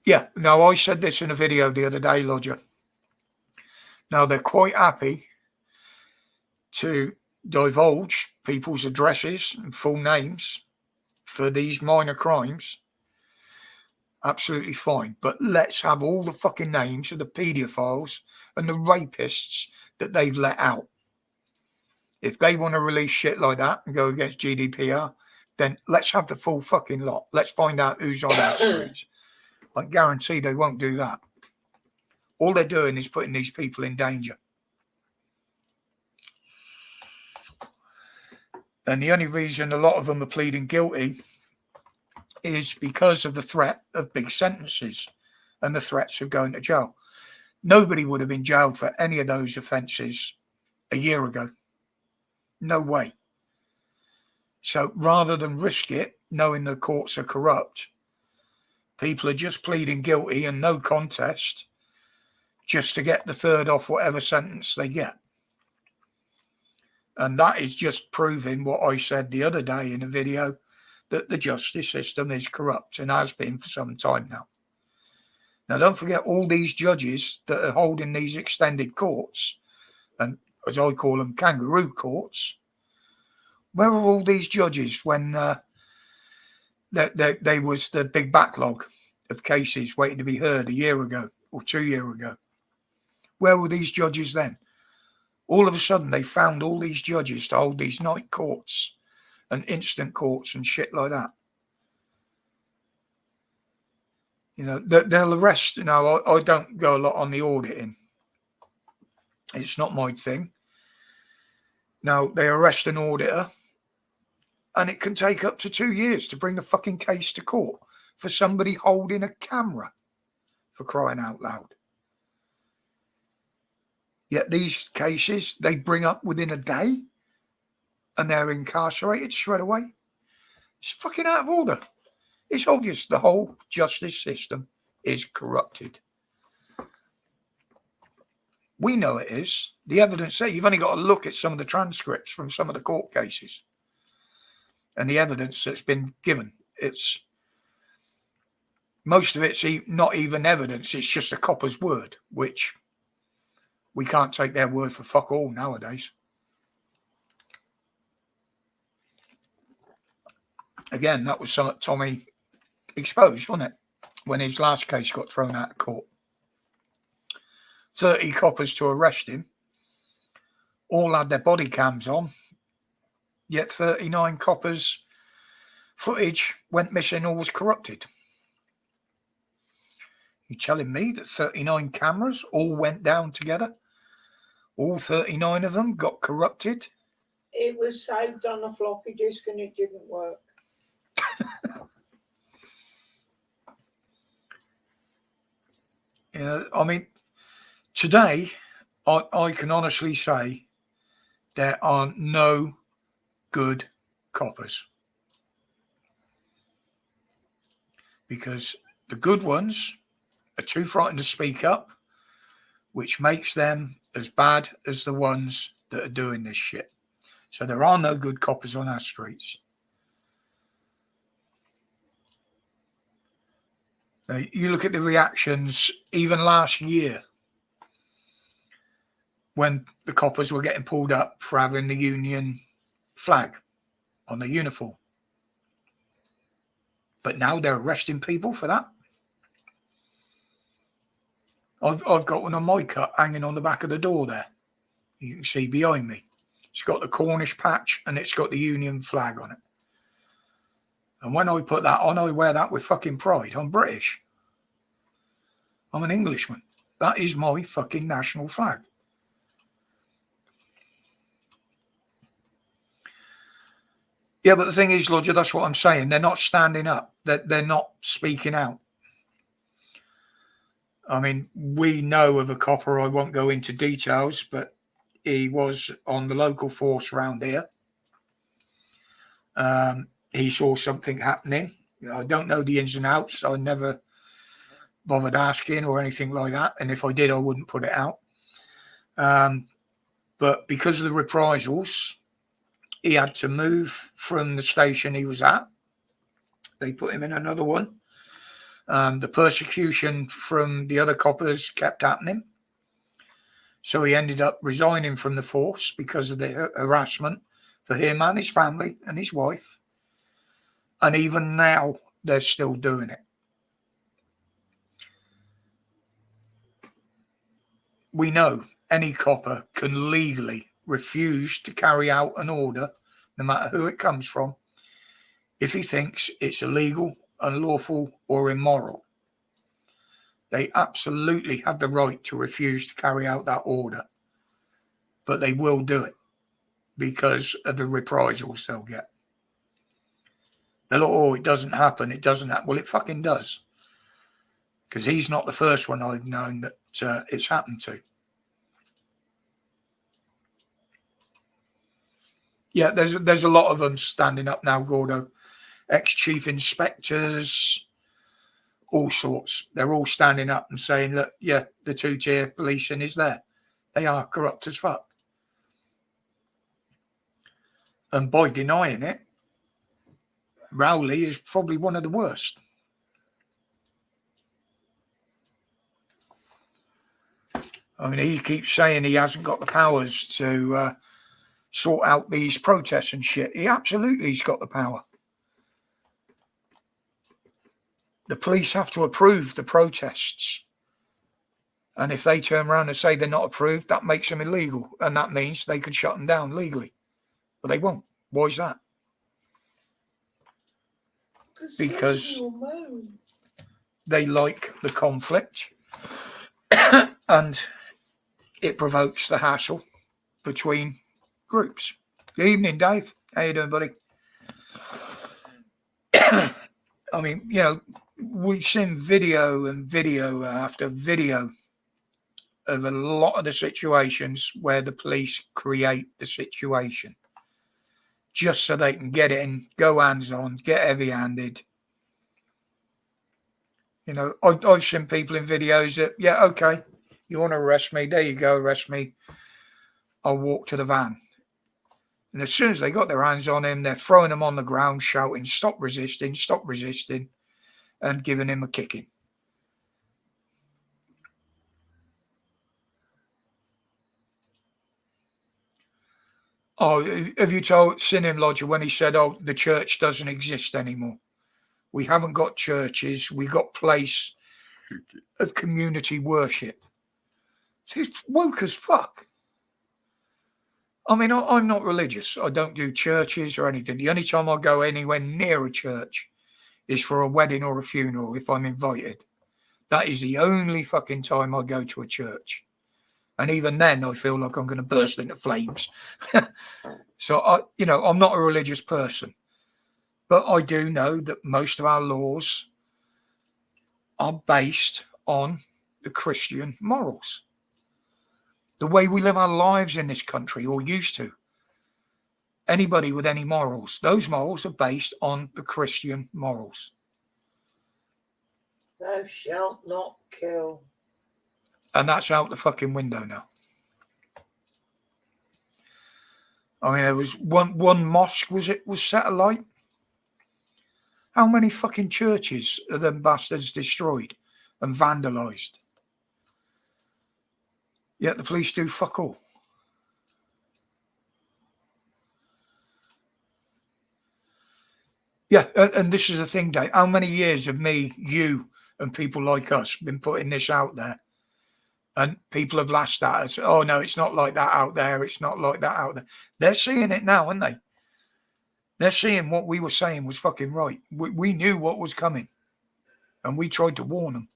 Yeah, now I said this in a video the other day, Lodger. Now they're quite happy to divulge people's addresses and full names for these minor crimes. Absolutely fine. But let's have all the fucking names of the paedophiles and the rapists that they've let out. If they want to release shit like that and go against GDPR, then let's have the full fucking lot. Let's find out who's on our streets. I guarantee they won't do that. All they're doing is putting these people in danger. And the only reason a lot of them are pleading guilty is because of the threat of big sentences and the threats of going to jail. Nobody would have been jailed for any of those offences a year ago. No way. So rather than risk it, knowing the courts are corrupt, people are just pleading guilty and no contest just to get the third off whatever sentence they get. And that is just proving what I said the other day in a video, that the justice system is corrupt and has been for some time now. Now, don't forget all these judges that are holding these extended courts, and as I call them, kangaroo courts. Where were all these judges when there was the big backlog of cases waiting to be heard a year ago or 2 years ago? Where were these judges then? All of a sudden, they found all these judges to hold these night courts and instant courts and shit like that. You know, they'll arrest. You know, I don't go a lot on the auditing. It's not my thing. Now, they arrest an auditor, and it can take up to 2 years to bring the fucking case to court for somebody holding a camera, for crying out loud. Yet these cases, they bring up within a day, and they're incarcerated straight away. It's fucking out of order. It's obvious the whole justice system is corrupted. We know it is. The evidence says you've only got to look at some of the transcripts from some of the court cases and the evidence that's been given. It's most of it's not even evidence. It's just a copper's word, which we can't take their word for fuck all nowadays. Again, that was something Tommy exposed, wasn't it? When his last case got thrown out of court. 30 coppers to arrest him. All had their body cams on. Yet 39 coppers' footage went missing or was corrupted. You telling me that 39 cameras all went down together? All 39 of them got corrupted? It was saved on a floppy disk and it didn't work. Yeah, I mean, today, I can honestly say there are no good coppers. Because the good ones are too frightened to speak up, which makes them as bad as the ones that are doing this shit. So there are no good coppers on our streets. Now, you look at the reactions even last year when the coppers were getting pulled up for having the Union flag on the uniform. But now they're arresting people for that. I've got one on my cut hanging on the back of the door there. You can see behind me. It's got the Cornish patch and it's got the Union flag on it. And when I put that on, I wear that with fucking pride. I'm British. I'm an Englishman. That is my fucking national flag. Yeah, but the thing is, Lodger, that's what I'm saying. They're not standing up. They're not speaking out. I mean, we know of a copper, I won't go into details, but he was on the local force around here. He saw something happening. I don't know the ins and outs. I never bothered asking or anything like that. And if I did, I wouldn't put it out. But because of the reprisals, he had to move from the station he was at. They put him in another one. The persecution from the other coppers kept happening. So he ended up resigning from the force because of the harassment for him and his family and his wife. And even now, they're still doing it. We know any copper can legally refuse to carry out an order, no matter who it comes from, if he thinks it's illegal, unlawful, or immoral. They absolutely have the right to refuse to carry out that order, but they will do it because of the reprisals they'll get. They'll, oh, it doesn't happen, it doesn't happen. Well, it fucking does. Because he's not the first one I've known that it's happened to. Yeah, there's a lot of them standing up now, Gordo. Ex-chief inspectors, all sorts. They're all standing up and saying, look, yeah, the two-tier policing is there. They are corrupt as fuck. And by denying it, Rowley is probably one of the worst. I mean, he keeps saying he hasn't got the powers to sort out these protests and shit. He absolutely has got the power. The police have to approve the protests. And if they turn around and say they're not approved, that makes them illegal. And that means they could shut them down legally. But they won't. Why is that? Because they like the conflict. And it provokes the hassle between groups. Good evening, Dave. How you doing, buddy? I mean, you know, we've seen video and video after video of a lot of the situations where the police create the situation just so they can get in, go hands on, get heavy-handed. You know, I've seen people in videos that, yeah, okay, you want to arrest me? There you go, arrest me. I'll walk to the van. And as soon as they got their hands on him, they're throwing him on the ground, shouting, stop resisting, and giving him a kicking. Oh, have you seen him, Lodger, when he said, oh, the church doesn't exist anymore? We haven't got churches. We got place of community worship. It's woke as fuck. I mean, I'm not religious. I don't do churches or anything. The only time I go anywhere near a church is for a wedding or a funeral if I'm invited. That is the only fucking time I go to a church. And even then, I feel like I'm going to burst into flames. So, I'm not a religious person. But I do know that most of our laws are based on the Christian morals. The way we live our lives in this country, or used to. Anybody with any morals, those morals are based on the Christian morals. Thou shalt not kill. And that's out the fucking window now. I mean, there was one mosque, was set alight. How many fucking churches are them bastards destroyed and vandalised? Yet the police do fuck all. Yeah, and this is the thing, Dave. How many years have me, you, and people like us been putting this out there? And people have laughed at us. Oh, no, it's not like that out there. It's not like that out there. They're seeing it now, aren't they? They're seeing what we were saying was fucking right. We knew what was coming. And we tried to warn them.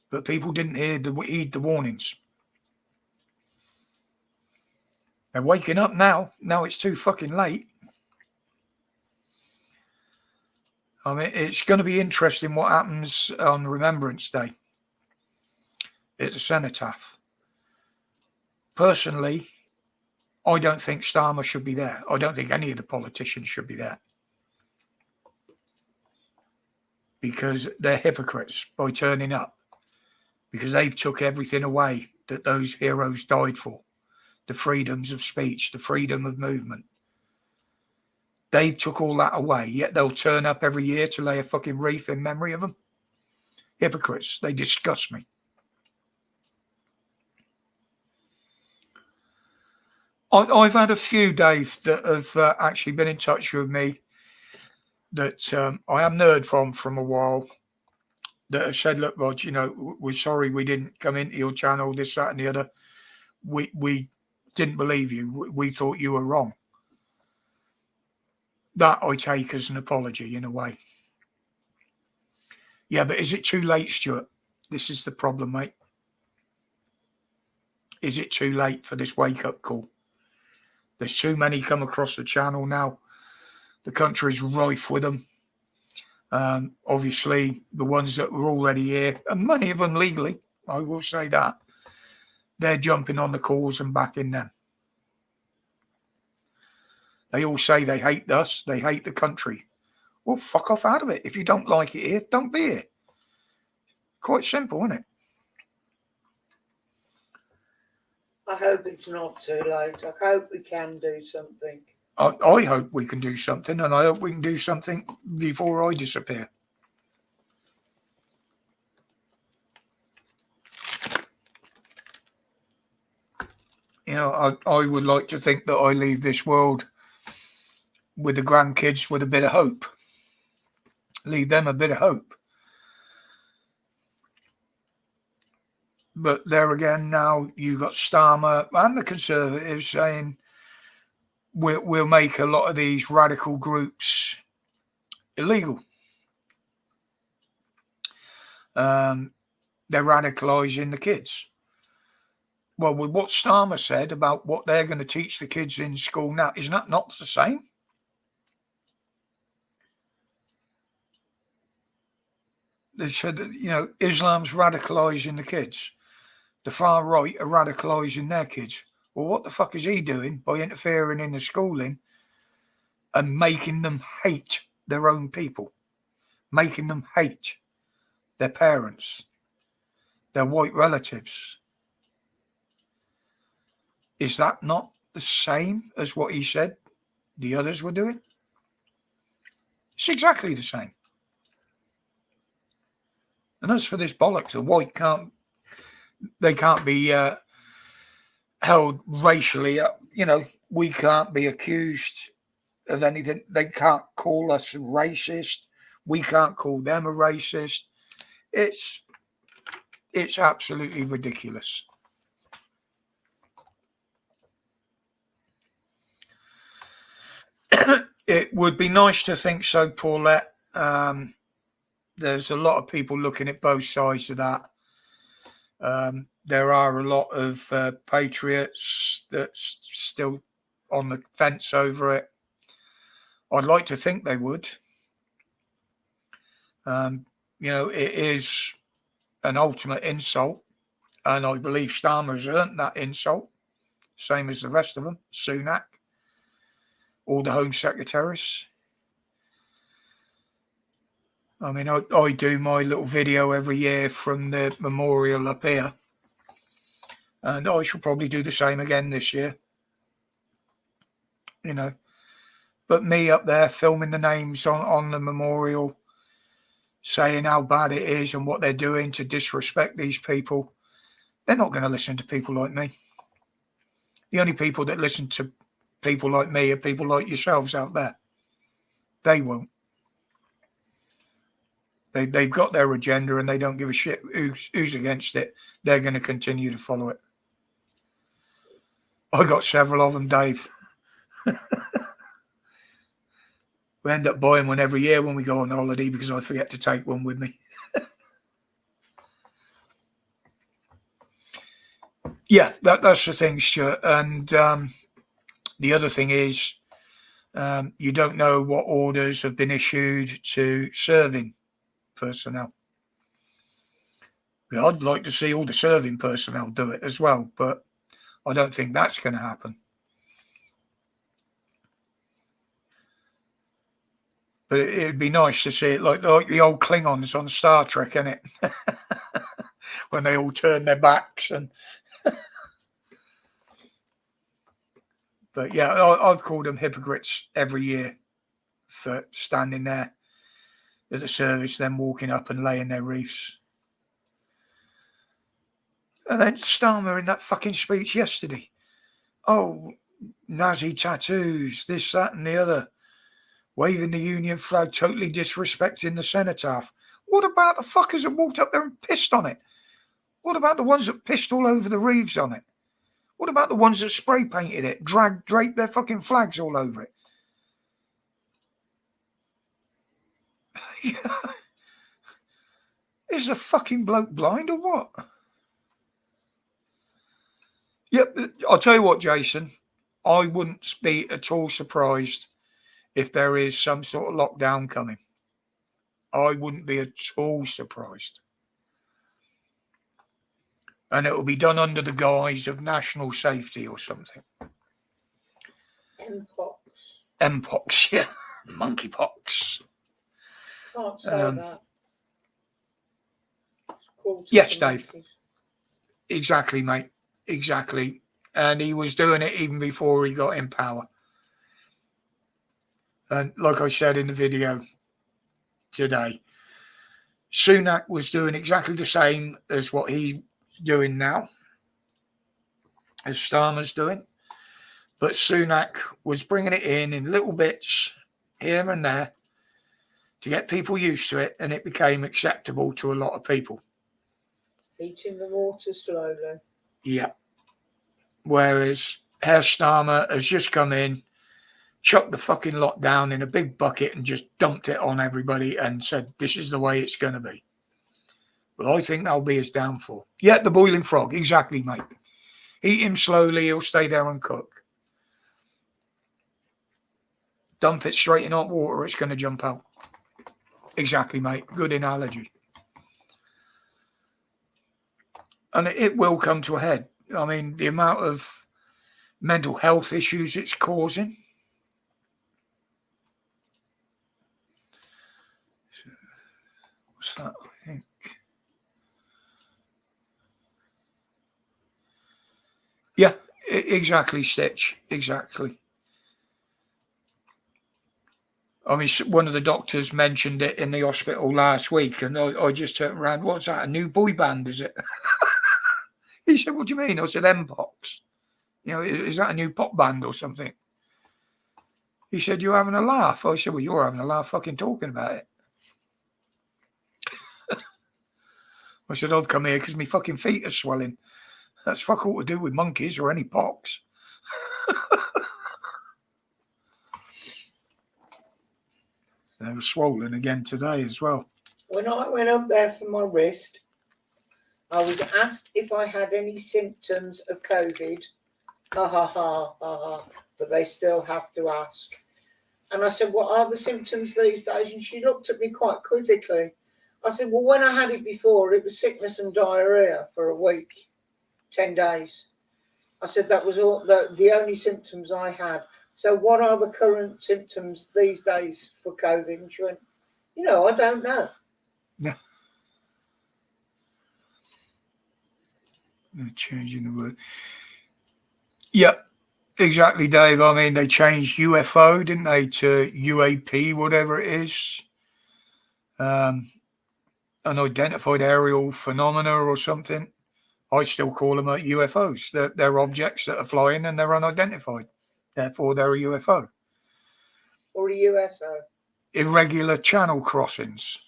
But people didn't heed the warnings. They're waking up now. Now it's too fucking late. I mean, it's going to be interesting what happens on Remembrance Day. It's a cenotaph. Personally, I don't think Starmer should be there. I don't think any of the politicians should be there. Because they're hypocrites by turning up. Because they took everything away that those heroes died for. The freedoms of speech, the freedom of movement. They took all that away, yet they'll turn up every year to lay a fucking wreath in memory of them. Hypocrites. They disgust me. I've had a few, Dave, that have actually been in touch with me that I haven't heard from a while, that have said, look, Rod, we're sorry we didn't come into your channel, this, that, and the other. We didn't believe you. We thought you were wrong. That I take as an apology in a way. Yeah, but is it too late, Stuart? This is the problem, mate. Is it too late for this wake-up call? There's too many come across the channel now. The country's rife with them. Obviously, the ones that were already here, and many of them legally, I will say that, they're jumping on the calls and backing them. They all say they hate us, they hate the country. Well, fuck off out of it. If you don't like it here, don't be here. Quite simple, isn't it? I hope it's not too late. I hope we can do something. I hope we can do something, and I hope we can do something before I disappear. I would like to think that I leave this world with the grandkids with a bit of hope. Leave them a bit of hope. But there again, now you've got Starmer and the Conservatives saying we'll make a lot of these radical groups illegal. They're radicalising the kids. Well, with what Starmer said about what they're going to teach the kids in school now, isn't that not the same? They said that, Islam's radicalising the kids. The far right are radicalising their kids. Well, what the fuck is he doing by interfering in the schooling and making them hate their own people? Making them hate their parents, their white relatives. Is that not the same as what he said the others were doing? It's exactly the same. And as for this bollocks, the white can't be held racially. We can't be accused of anything. They can't call us racist. We can't call them a racist. It's absolutely ridiculous. It would be nice to think so, Paulette. There's a lot of people looking at both sides of that. There are a lot of patriots that's still on the fence over it. I'd like to think they would. It is an ultimate insult, and I believe Starmer's earned that insult, same as the rest of them, Sunak, all the Home Secretaries. I mean, I do my little video every year from the memorial up here, and I shall probably do the same again this year. But me up there filming the names on the memorial, saying how bad it is and what they're doing to disrespect these people, they're not going to listen to people like me. The only people that listen to people like me are people like yourselves out there. They won't. They've got their agenda and they don't give a shit who's against it. They're going to continue to follow it. I got several of them, Dave. We end up buying one every year when we go on holiday because I forget to take one with me. Yeah, that's the thing, Stuart. And the other thing is you don't know what orders have been issued to serving personnel. I'd like to see all the serving personnel do it as well, but I don't think that's going to happen. But it'd be nice to see it like the old Klingons on Star Trek, innit? When they all turn their backs and. But yeah, I've called them hypocrites every year for standing there at the service, then walking up and laying their wreaths. And then Starmer in that fucking speech yesterday. Oh, Nazi tattoos, this, that, and the other. Waving the Union flag, totally disrespecting the cenotaph. What about the fuckers that walked up there and pissed on it? What about the ones that pissed all over the wreaths on it? What about the ones that spray painted it, draped their fucking flags all over it? Is the fucking bloke blind or what? Yep, I'll tell you what, Jason. I wouldn't be at all surprised if there is some sort of lockdown coming. I wouldn't be at all surprised. And it will be done under the guise of national safety or something. Mpox. Mpox, yeah. Monkeypox. Can't say that. Yes, Dave. Exactly, mate. Exactly. And he was doing it even before he got in power. And like I said in the video today, Sunak was doing exactly the same as what he's doing now, as Starmer's doing. But Sunak was bringing it in little bits here and there to get people used to it, and it became acceptable to a lot of people. Heating the water slowly. Yeah. Whereas Herr Starmer has just come in, chucked the fucking lot down in a big bucket and just dumped it on everybody and said, this is the way it's going to be. Well, I think that'll be his downfall. Yeah, the boiling frog. Exactly, mate. Eat him slowly. He'll stay there and cook. Dump it straight in hot water. It's going to jump out. Exactly, mate. Good analogy. And it will come to a head. I mean, the amount of mental health issues it's causing. What's that? I think. Yeah, exactly, Stitch. Exactly. I mean, one of the doctors mentioned it in the hospital last week, and I just turned around. What's that? A new boy band, is it? He said, what do you mean? I said, Mpox. You know, is that a new pop band or something? He said, you're having a laugh. I said, well, you're having a laugh fucking talking about it. I said, I've come here because my fucking feet are swelling. That's fuck all to do with monkeys or any pox. They were swollen again today as well. When I went up there for my wrist, I was asked if I had any symptoms of COVID. Ha ha ha ha ha. But they still have to ask. And I said, what are the symptoms these days? And she looked at me quite quizzically. I said, well, when I had it before, it was sickness and diarrhea for a week, 10 days. I said that was all the only symptoms I had. So what are the current symptoms these days for COVID? And she went, you know, I don't know. Yeah. They're changing the word. Yep, exactly, Dave. I mean, they changed UFO, didn't they, to UAP, whatever it is. Unidentified aerial phenomena or something. I still call them UFOs. They're objects that are flying and they're unidentified. Therefore, they're a UFO. Or a USO. Irregular channel crossings.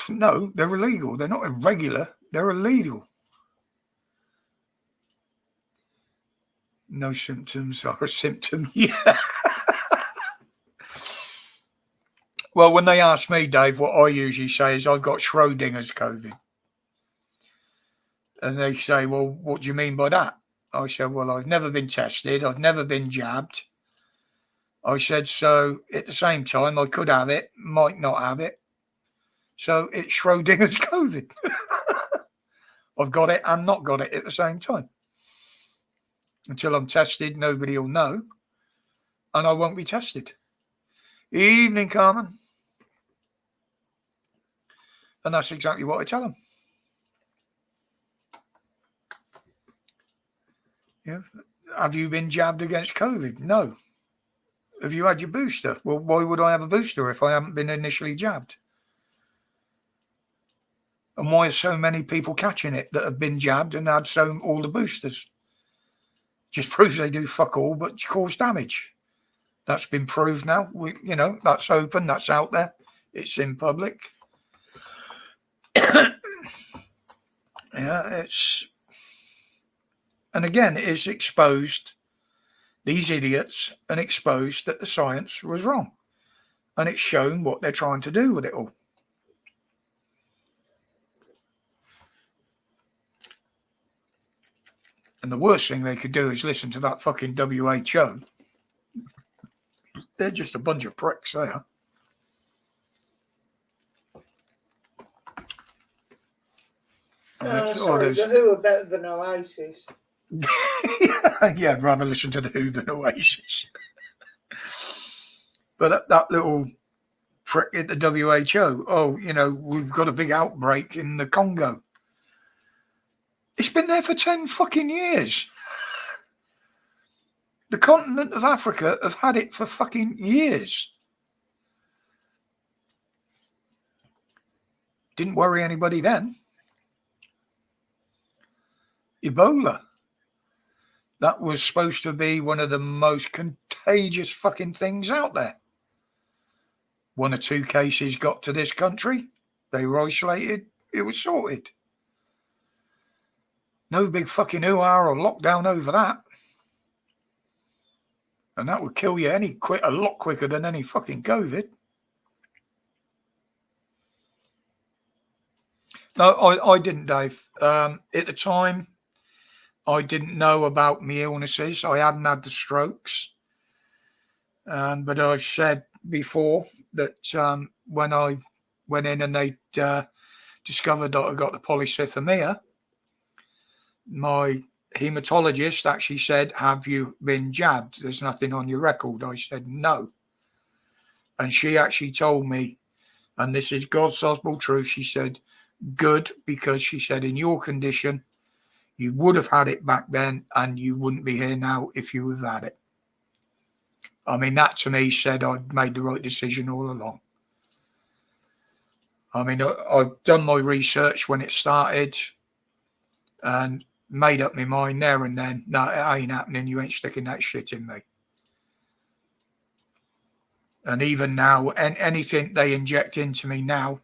No, they're illegal. They're not irregular. They're illegal. No symptoms are a symptom. Yeah. Well, when they ask me, Dave, what I usually say is I've got Schrodinger's COVID. And they say, well, what do you mean by that? I said, well, I've never been tested. I've never been jabbed. I said, so at the same time, I could have it, might not have it. So it's Schrodinger's COVID. I've got it and not got it at the same time. Until I'm tested, nobody will know. And I won't be tested. Evening, Carmen. And that's exactly what I tell them. Yeah. Have you been jabbed against COVID? No. have you had your booster? Well, why would I have a booster if I haven't been initially jabbed? And why are so many people catching it that have been jabbed and had all the boosters? Just proves they do fuck all but cause damage. That's been proved now. That's open, that's out there. It's in public. Yeah, and again, it's exposed these idiots and exposed that the science was wrong. And it's shown what they're trying to do with it all. And the worst thing they could do is listen to that fucking WHO. They're just a bunch of pricks there. Sorry, the Who are better than Oasis. Yeah, I'd rather listen to the Who than Oasis. But that little prick at the WHO, we've got a big outbreak in the Congo. It's been there for 10 fucking years. The continent of Africa have had it for fucking years. Didn't worry anybody then. Ebola. That was supposed to be one of the most contagious fucking things out there. 1 or 2 cases got to this country. They were isolated. It was sorted. No big fucking hoo-ha or lockdown over that. And that would kill you a lot quicker than any fucking COVID. No, I didn't, Dave. At the time, I didn't know about my illnesses. I hadn't had the strokes. But I've said before that when I went in and they discovered that I got the polycythemia, my hematologist actually said, "Have you been jabbed? There's nothing on your record." I said, "No." And she actually told me, and this is God's gospel truth, she said, "Good, because," she said, "in your condition, you would have had it back then and you wouldn't be here now if you would have had it." I mean, that to me said I'd made the right decision all along. I mean, I've done my research when it started and made up my mind there and then, no, it ain't happening. You ain't sticking that shit in me. And even now, anything they inject into me now,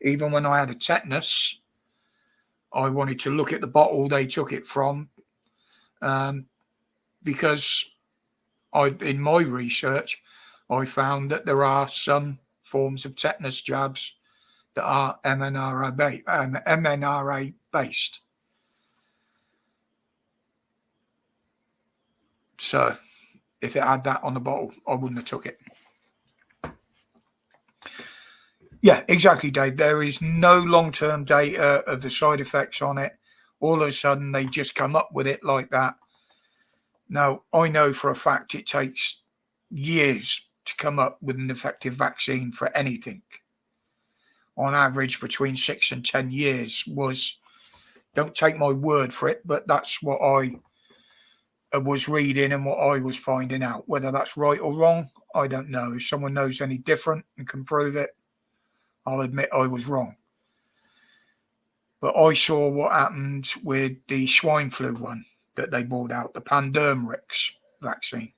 even when I had a tetanus, I wanted to look at the bottle they took it from, because in my research, I found that there are some forms of tetanus jabs that are mRNA based. So if it had that on the bottle, I wouldn't have took it. Yeah, exactly, Dave. There is no long-term data of the side effects on it. All of a sudden, they just come up with it like that. Now, I know for a fact it takes years to come up with an effective vaccine for anything. On average, between 6 and 10 years was, don't take my word for it, but that's what I was reading and what I was finding out. Whether that's right or wrong, I don't know. If someone knows any different and can prove it, I'll admit I was wrong. But I saw what happened with the swine flu one that they brought out, the Pandemrix vaccine.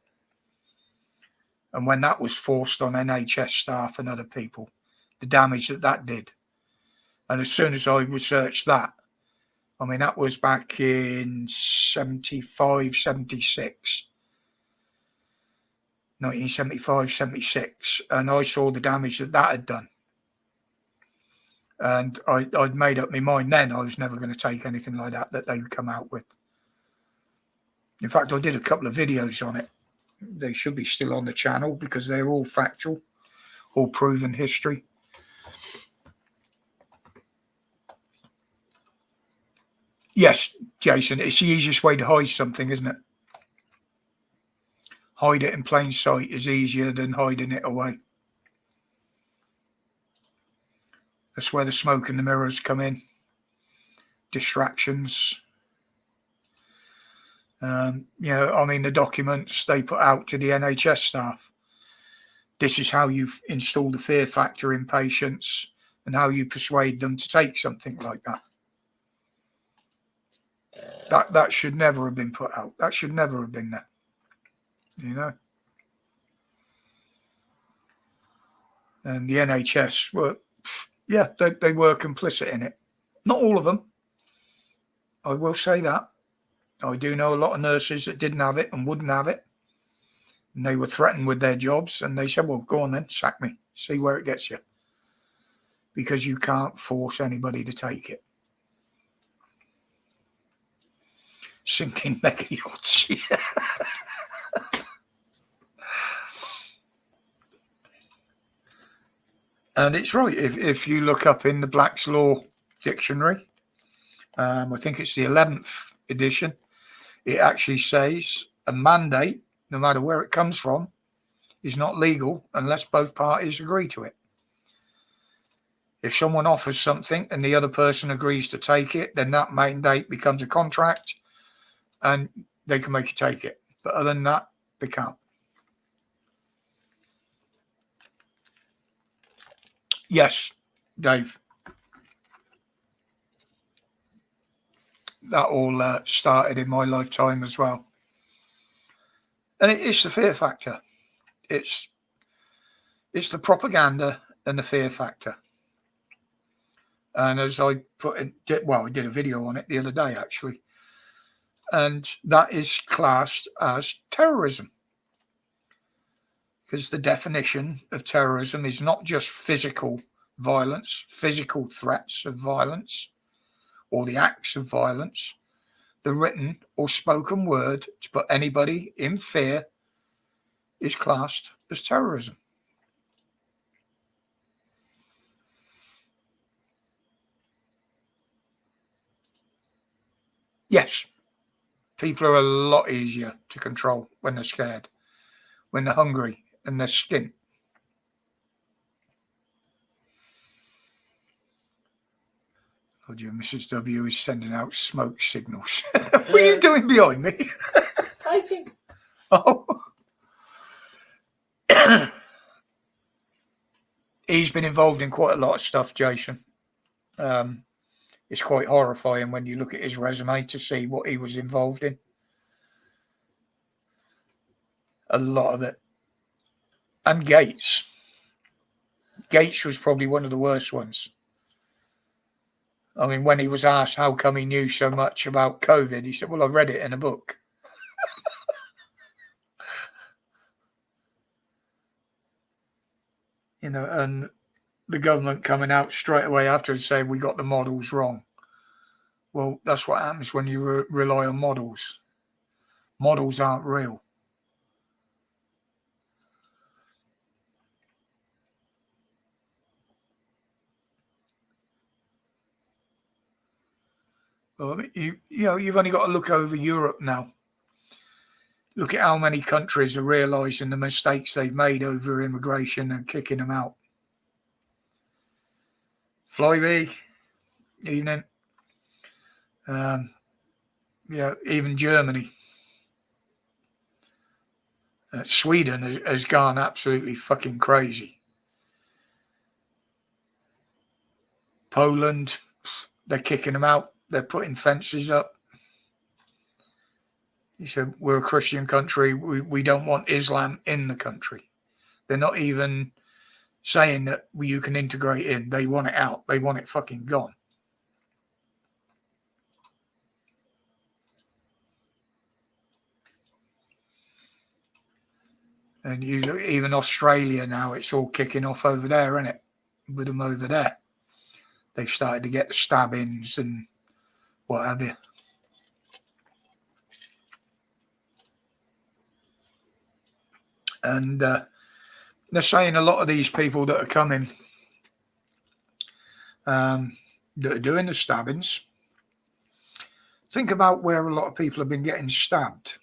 And when that was forced on NHS staff and other people, the damage that did. And as soon as I researched that, I mean, that was back in 75, 76. 1975, 76. And I saw the damage that had done. And I'd made up my mind then I was never going to take anything like that they would come out with. In fact, I did a couple of videos on it. They should be still on the channel because they're all factual, all proven history. Yes, Jason, it's the easiest way to hide something, isn't it? Hide it in plain sight is easier than hiding it away. That's where the smoke and the mirrors come in. Distractions. I mean, the documents they put out to the NHS staff. This is how you install the fear factor in patients and how you persuade them to take something like that. That should never have been put out. That should never have been there. And the NHS were, they were complicit in it. Not all of them. I will say that. I do know a lot of nurses that didn't have it and wouldn't have it. And they were threatened with their jobs. And they said, well, go on then, sack me. See where it gets you. Because you can't force anybody to take it. Sinking mega yachts. Yeah. And it's right. If you look up in the Black's Law Dictionary, I think it's the 11th edition, it actually says a mandate, no matter where it comes from, is not legal unless both parties agree to it. If someone offers something and the other person agrees to take it, then that mandate becomes a contract and they can make you take it. But other than that, they can't. Yes, Dave. That all started in my lifetime as well. And it's the fear factor. It's the propaganda and the fear factor. And as I I did a video on it the other day, actually. And that is classed as terrorism. Because the definition of terrorism is not just physical violence, physical threats of violence, or the acts of violence, the written or spoken word to put anybody in fear is classed as terrorism. Yes, people are a lot easier to control when they're scared, when they're hungry and they're skint. Oh, dear, Mrs. W is sending out smoke signals. What are you doing behind me? I think. Oh. He's been involved in quite a lot of stuff, Jason. It's quite horrifying when you look at his resume to see what he was involved in. A lot of it. And Gates. Gates was probably one of the worst ones. I mean, when he was asked how come he knew so much about COVID, he said, well, I read it in a book. And the government coming out straight away after and saying we got the models wrong. Well, that's what happens when you rely on models. Models aren't real. Well, you've only got to look over Europe now. Look at how many countries are realising the mistakes they've made over immigration and kicking them out. Flyby, evening. Even Germany. Sweden has gone absolutely fucking crazy. Poland, they're kicking them out. They're putting fences up. He said, we're a Christian country. We don't want Islam in the country. They're not even saying that you can integrate in. They want it out. They want it fucking gone. And you look, even Australia now, it's all kicking off over there, isn't it? With them over there. They've started to get the stabbings and what have you. And they're saying a lot of these people that are coming, that are doing the stabbings, think about where a lot of people have been getting stabbed.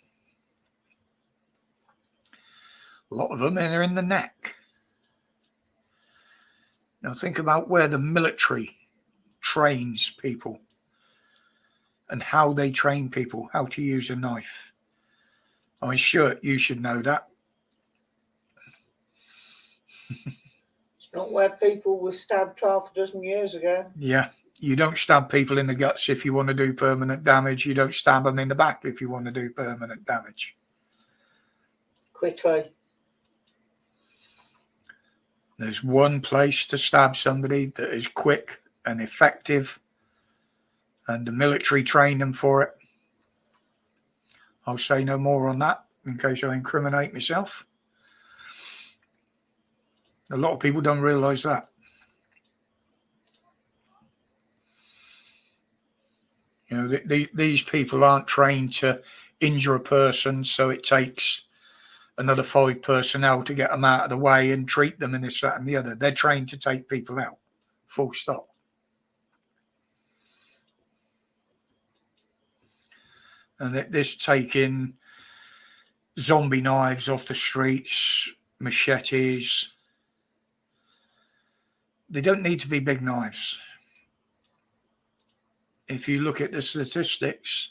A lot of them are in the neck. Now think about where the military trains people. and how they train people how to use a knife. I'm sure you should know that. It's not where people were stabbed half a dozen years ago. Yeah, you don't stab people in the guts if you want to do permanent damage. You don't stab them in the back if you want to do permanent damage. Quickly. There's one place to stab somebody that is quick and effective, and the military train them for it. I'll say no more on that in case I incriminate myself. A lot of people don't realise that. You know, these people aren't trained to injure a person, so it takes another 5 personnel to get them out of the way and treat them and this, that and the other. They're trained to take people out. Full stop. And this taking zombie knives off the streets, machetes. They don't need to be big knives. If you look at the statistics,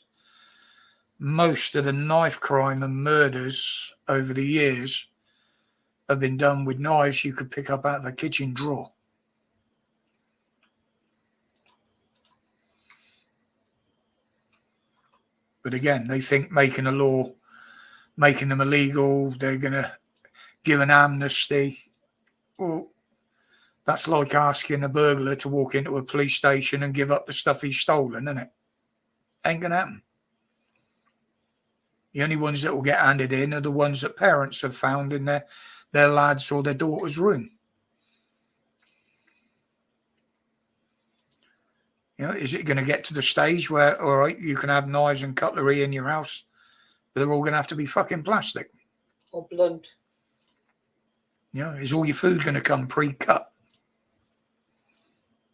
most of the knife crime and murders over the years have been done with knives you could pick up out of a kitchen drawer. But again, they think making a law, making them illegal, they're going to give an amnesty. Well, that's like asking a burglar to walk into a police station and give up the stuff he's stolen, isn't it? Ain't going to happen. The only ones that will get handed in are the ones that parents have found in their lads' or their daughter's room. You know, is it going to get to the stage where, all right, you can have knives and cutlery in your house, but they're all going to have to be fucking plastic? Or blunt. You know, is all your food going to come pre-cut?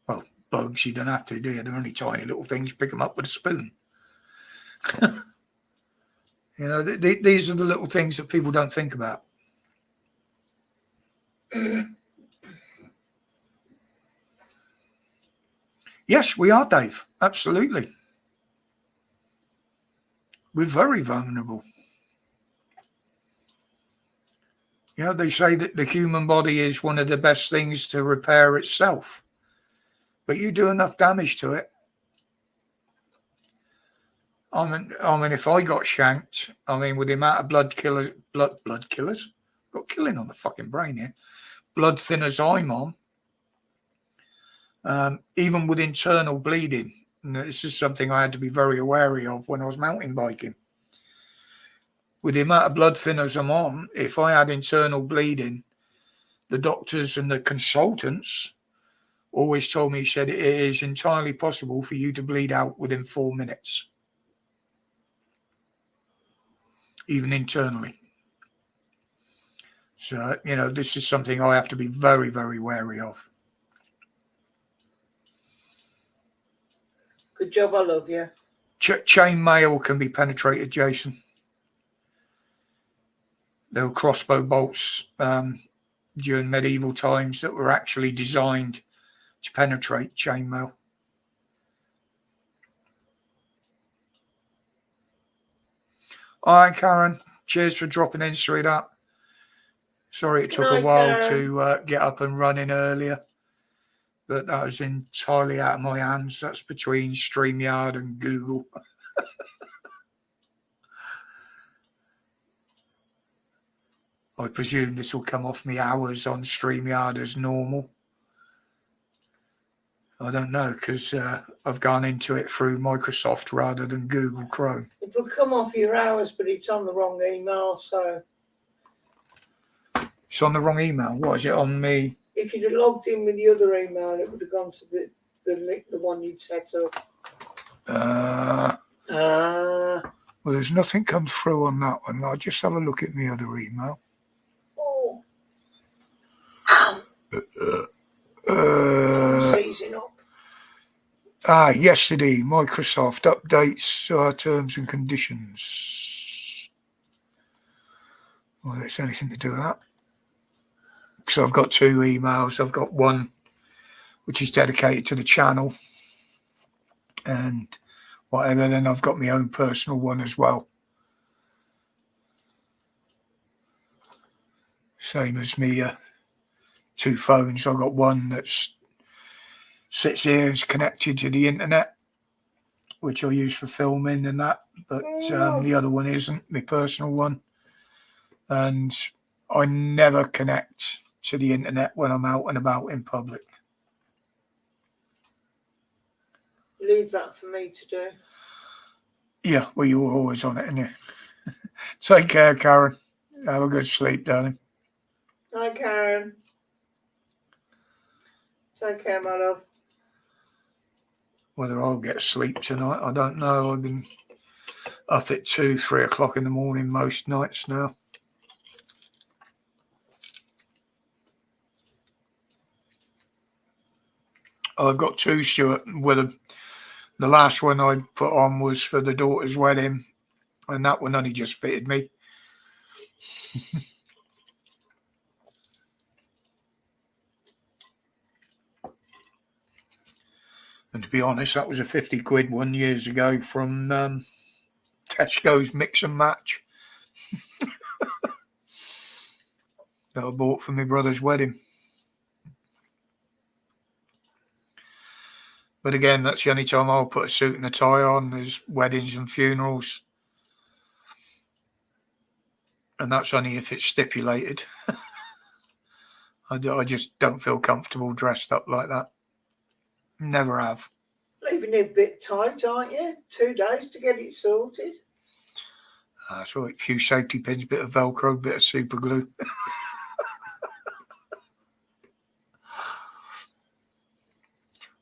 Well, bugs, you don't have to, do you? They're only tiny little things. Pick them up with a spoon. You know, these are the little things that people don't think about. Yes, we are, Dave. Absolutely. We're very vulnerable. You know, they say that the human body is one of the best things to repair itself. But you do enough damage to it. I mean, if I got shanked, with the amount of blood killers, got killing on the fucking brain here, blood thinners I'm on, even with internal bleeding, and this is something I had to be very wary of when I was mountain biking. With the amount of blood thinners I'm on, if I had internal bleeding, the doctors and the consultants always told me, said it is entirely possible for you to bleed out within 4 minutes. Even internally. So, you know, this is something I have to be very, very wary of. Good job, I love you. Chain mail can be penetrated, Jason. There were crossbow bolts during medieval times that were actually designed to penetrate chain mail. All right, Karen. Cheers for dropping in, sweetheart. Sorry it took a while to get up and running earlier, but that was entirely out of my hands. That's between StreamYard and Google. I presume this will come off me hours on StreamYard as normal. I don't know, because I've gone into it through Microsoft rather than Google Chrome. It'll come off your hours, but it's on the wrong email, so... It's on the wrong email. What is it on me? If you'd have logged in with the other email, it would have gone to the one you'd set up. Well, there's nothing come through on that one. I'll just have a look at my other email. Seizing up. Yesterday, Microsoft updates terms and conditions. Well, there's anything to do with that. So I've got 2 emails. I've got one which is dedicated to the channel and whatever. Then I've got my own personal one as well. Same as me 2 phones. I've got one that's sits here and is connected to the internet, which I use for filming and that, but the other one isn't, my personal one. And I never connect to the internet when I'm out and about in public. Leave that for me to do. Yeah, well, you're always on it, aren't you? Take care, Karen. Have a good sleep, darling. Hi, Karen. Take care, my love. Whether I'll get sleep tonight, I don't know. I've been up at 2, 3 o'clock in the morning most nights now. I've got 2, Stuart. Whether the last one I put on was for the daughter's wedding, and that one only just fitted me. And to be honest, that was a 50 quid one years ago from Tesco's Mix and Match that I bought for my brother's wedding. But again, that's the only time I'll put a suit and a tie on is weddings and funerals. And that's only if it's stipulated. I just don't feel comfortable dressed up like that. Never have. Leaving it a bit tight, aren't you? 2 days to get it sorted. That's right. A few safety pins, bit of Velcro, bit of super glue.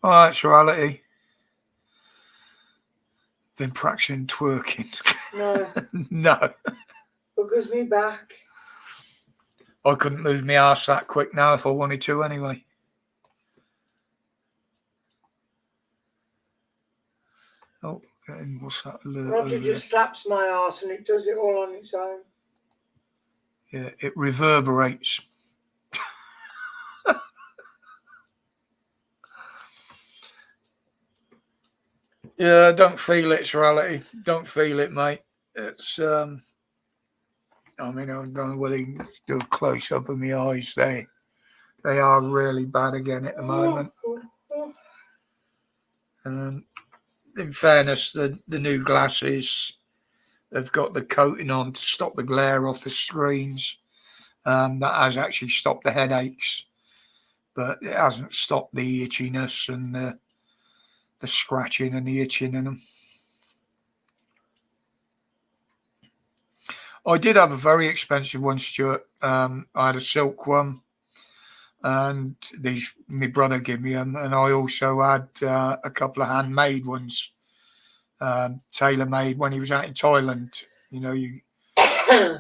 All right, Sorality. Been practicing twerking. No. No. Because me back. I couldn't move my arse that quick now if I wanted to anyway. Oh, and what's that alert? Roger just slaps my arse and it does it all on its own. Yeah, it reverberates. Yeah, don't feel it, Sorality. Don't feel it, mate. It's I mean, I don't know whether you can do a close up of my eyes. They are really bad again at the moment. In fairness, the new glasses, they've got the coating on to stop the glare off the screens. That has actually stopped the headaches, but it hasn't stopped the itchiness and the scratching and the itching in them. I did have a very expensive one, Stuart. I had a silk one, and my brother gave me them, and I also had a couple of handmade ones, tailor-made when he was out in Thailand. You know, you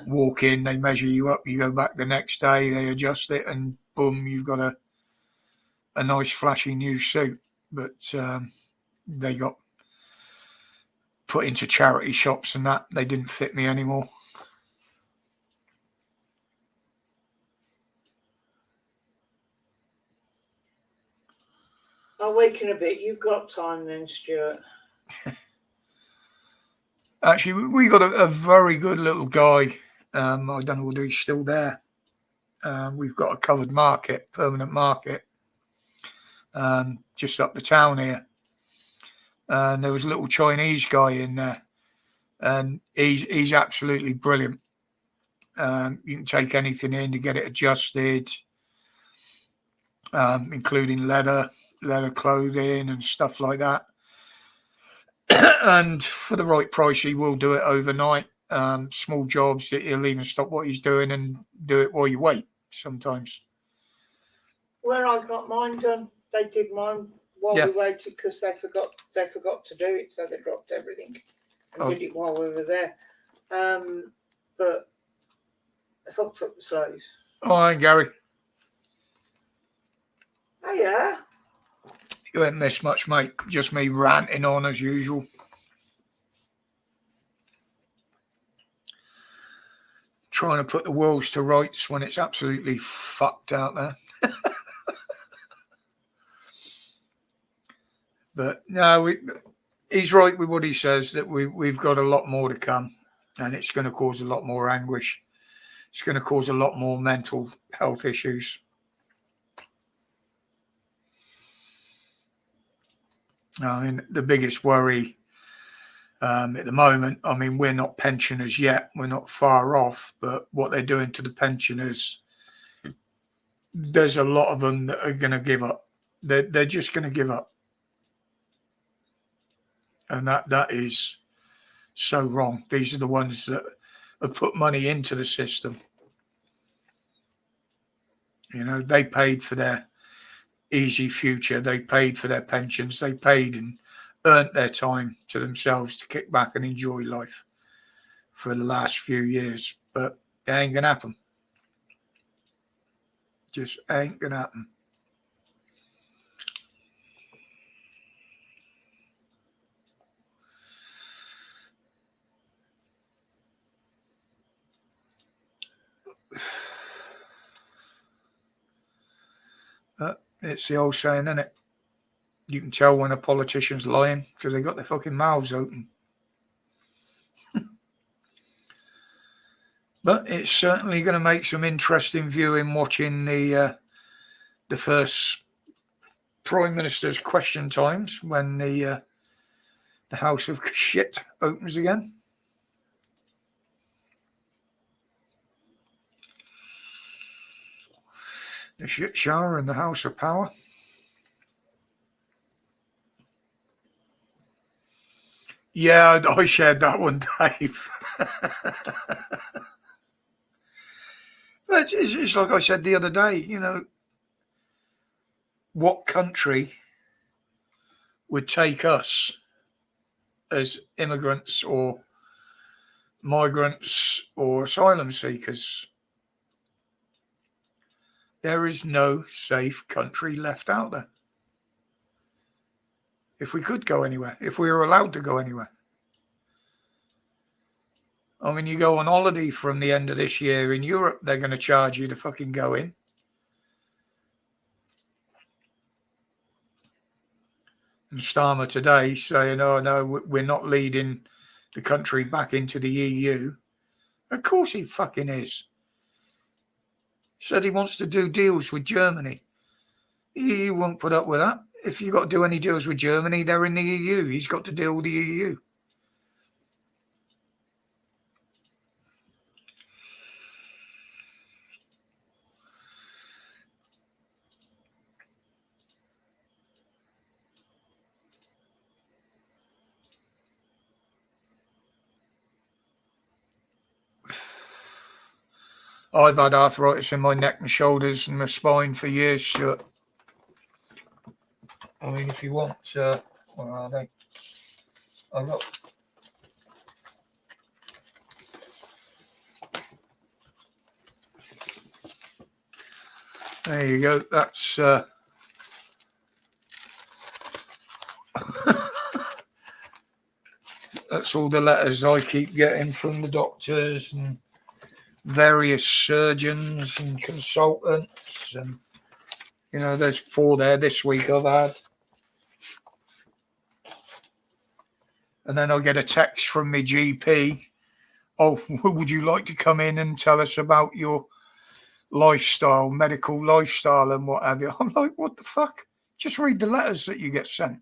walk in, they measure you up, you go back the next day, they adjust it, and boom, you've got a nice flashy new suit. But they got put into charity shops and that. They didn't fit me anymore. I'll wake in a bit. You've got time then, Stuart. Actually, we got a very good little guy. I don't know whether he's still there. We've got a covered market, permanent market, just up the town here. And there was a little Chinese guy in there, and he's absolutely brilliant. You can take anything in to get it adjusted, including leather clothing and stuff like that. And for the right price, he will do it overnight. Small jobs that he'll even stop what he's doing and do it while you wait sometimes. Where I got mine done, they did mine while we waited because they forgot to do it, so they dropped everything and did it while we were there. But they fucked up the slows. Oh, hi, Gary. Oh yeah. You ain't missed much, mate. Just me ranting on as usual. Trying to put the world to rights when it's absolutely fucked out there. But no, he's right with what he says, that we've got a lot more to come, and it's going to cause a lot more anguish. It's going to cause a lot more mental health issues. I mean, the biggest worry at the moment, I mean, we're not pensioners yet. We're not far off, but what they're doing to the pensioners, there's a lot of them that are going to give up. They're just going to give up. And that is so wrong. These are the ones that have put money into the system. You know, they paid for their easy future. They paid for their pensions. They paid and earned their time to themselves to kick back and enjoy life for the last few years. But it ain't going to happen. Just ain't going to happen. It's the old saying, isn't it? You can tell when a politician's lying because they got their fucking mouths open. But it's certainly going to make some interesting viewing watching the first Prime Minister's question times when the House of Shit opens again. The shit shower and the House of Power. Yeah, I shared that one, Dave. It's like I said the other day, you know, what country would take us as immigrants or migrants or asylum seekers? There is no safe country left out there. If we could go anywhere, if we were allowed to go anywhere. I mean, you go on holiday from the end of this year in Europe, they're going to charge you to fucking go in. And Starmer today saying, oh, no, we're not leading the country back into the EU. Of course he fucking is. Said he wants to do deals with Germany. He won't put up with that. If you've got to do any deals with Germany, they're in the EU. He's got to deal with the EU. I've had arthritis in my neck and shoulders and my spine for years, Stuart. I mean, if you want, where are they? I've got. There you go. That's that's all the letters I keep getting from the doctors and various surgeons and consultants, and you know, there's 4 there this week I've had. And then I'll get a text from my GP. Oh, would you like to come in and tell us about your lifestyle, medical lifestyle and what have you? I'm like, what the fuck? Just read the letters that you get sent.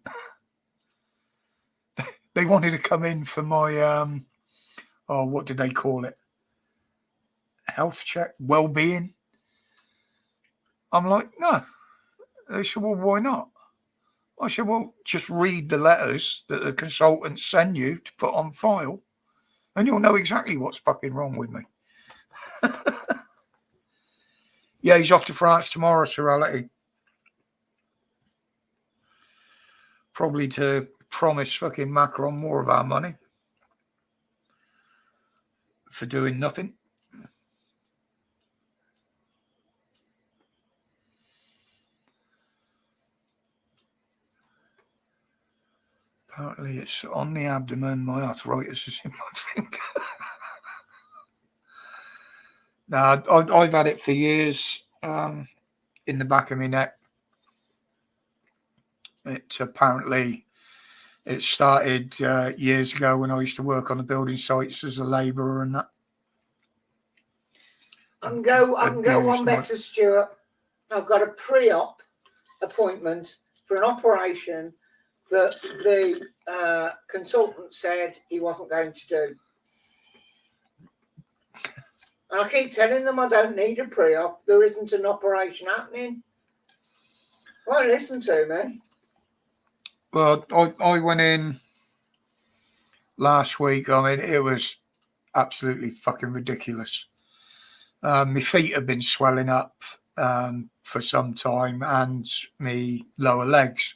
They wanted to come in for my, what did they call it? Health check, well-being. I'm like, no. They said, well, why not? I said, well, just read the letters that the consultants send you to put on file, and you'll know exactly what's fucking wrong with me. Yeah, he's off to France tomorrow, Serenity. Probably to promise fucking Macron more of our money for doing nothing. Apparently it's on the abdomen. My arthritis is in my finger. Now, I've had it for years in the back of my neck. It apparently It started years ago when I used to work on the building sites as a labourer and that. I can go one better, Stuart. I've got a pre-op appointment for an operation that the consultant said he wasn't going to do. And I keep telling them I don't need a pre-op. There isn't an operation happening. Won't listen to me. Well, I went in last week. I mean, it was absolutely fucking ridiculous. My feet have been swelling up for some time, and me lower legs.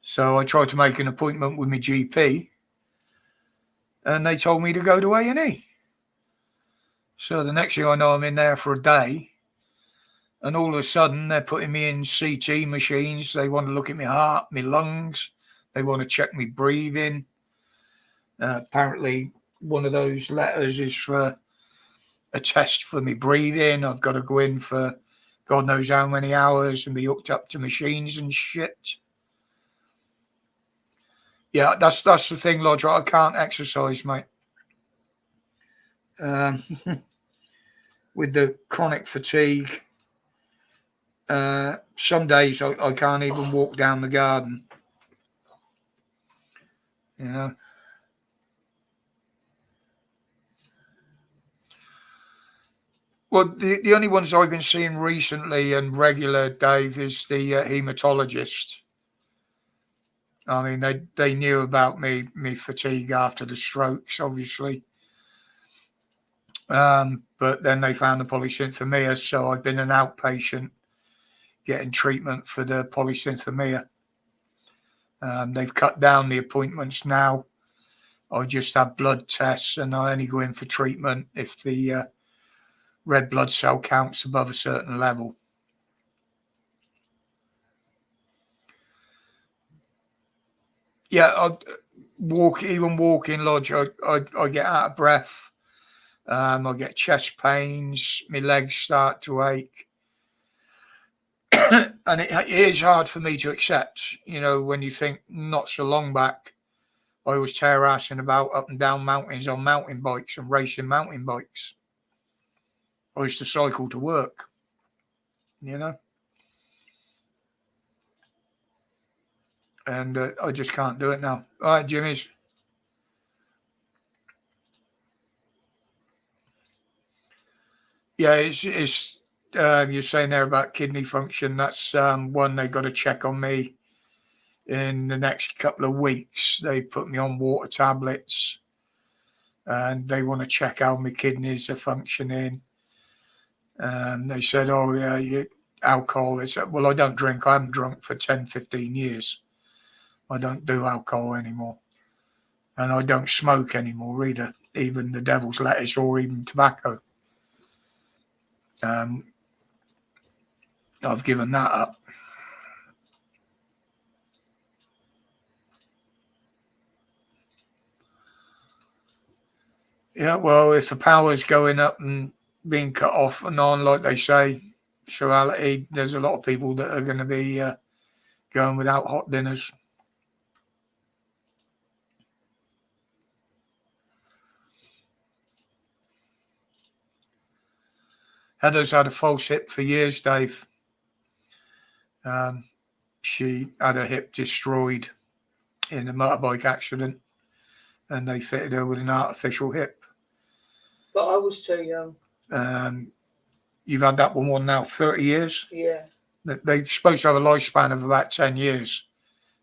So I tried to make an appointment with my GP, and they told me to go to A&E. So the next thing I know, I'm in there for a day, and all of a sudden they're putting me in CT machines. They want to look at my heart, my lungs. They want to check me breathing. Apparently, one of those letters is for a test for me breathing. I've got to go in for God knows how many hours and be hooked up to machines and shit. Yeah, that's the thing, Lodger. I can't exercise, mate. With the chronic fatigue, some days I can't even walk down the garden. You know. Well, the only ones I've been seeing recently and regular, Dave, is the haematologist. I mean, they knew about me fatigue after the strokes, obviously. But then they found the polycythemia, so I've been an outpatient getting treatment for the polycythemia. They've cut down the appointments now. I just have blood tests, and I only go in for treatment if the red blood cell count's above a certain level. Yeah, walking, Lodge, I get out of breath. I get chest pains. My legs start to ache. And it is hard for me to accept, you know, when you think not so long back, I was terracing about up and down mountains on mountain bikes and racing mountain bikes. I used to cycle to work, you know. And I just can't do it now. All right, Jimmy's. Yeah, it's you're saying there about kidney function. That's one they got to check on me in the next couple of weeks. They put me on water tablets, and they want to check how my kidneys are functioning. And they said, oh, yeah, you alcohol. I said, well, I don't drink. I haven't drunk for 10, 15 years. I don't do alcohol anymore. And I don't smoke anymore either, even the devil's lettuce or even tobacco. I've given that up. Yeah, well, if the power's going up and being cut off and on, like they say, reality, there's a lot of people that are going to be going without hot dinners. Heather's had a false hip for years, Dave. She had her hip destroyed in a motorbike accident, and they fitted her with an artificial hip. But I was too young. You've had that one now 30 years? Yeah. They're supposed to have a lifespan of about 10 years.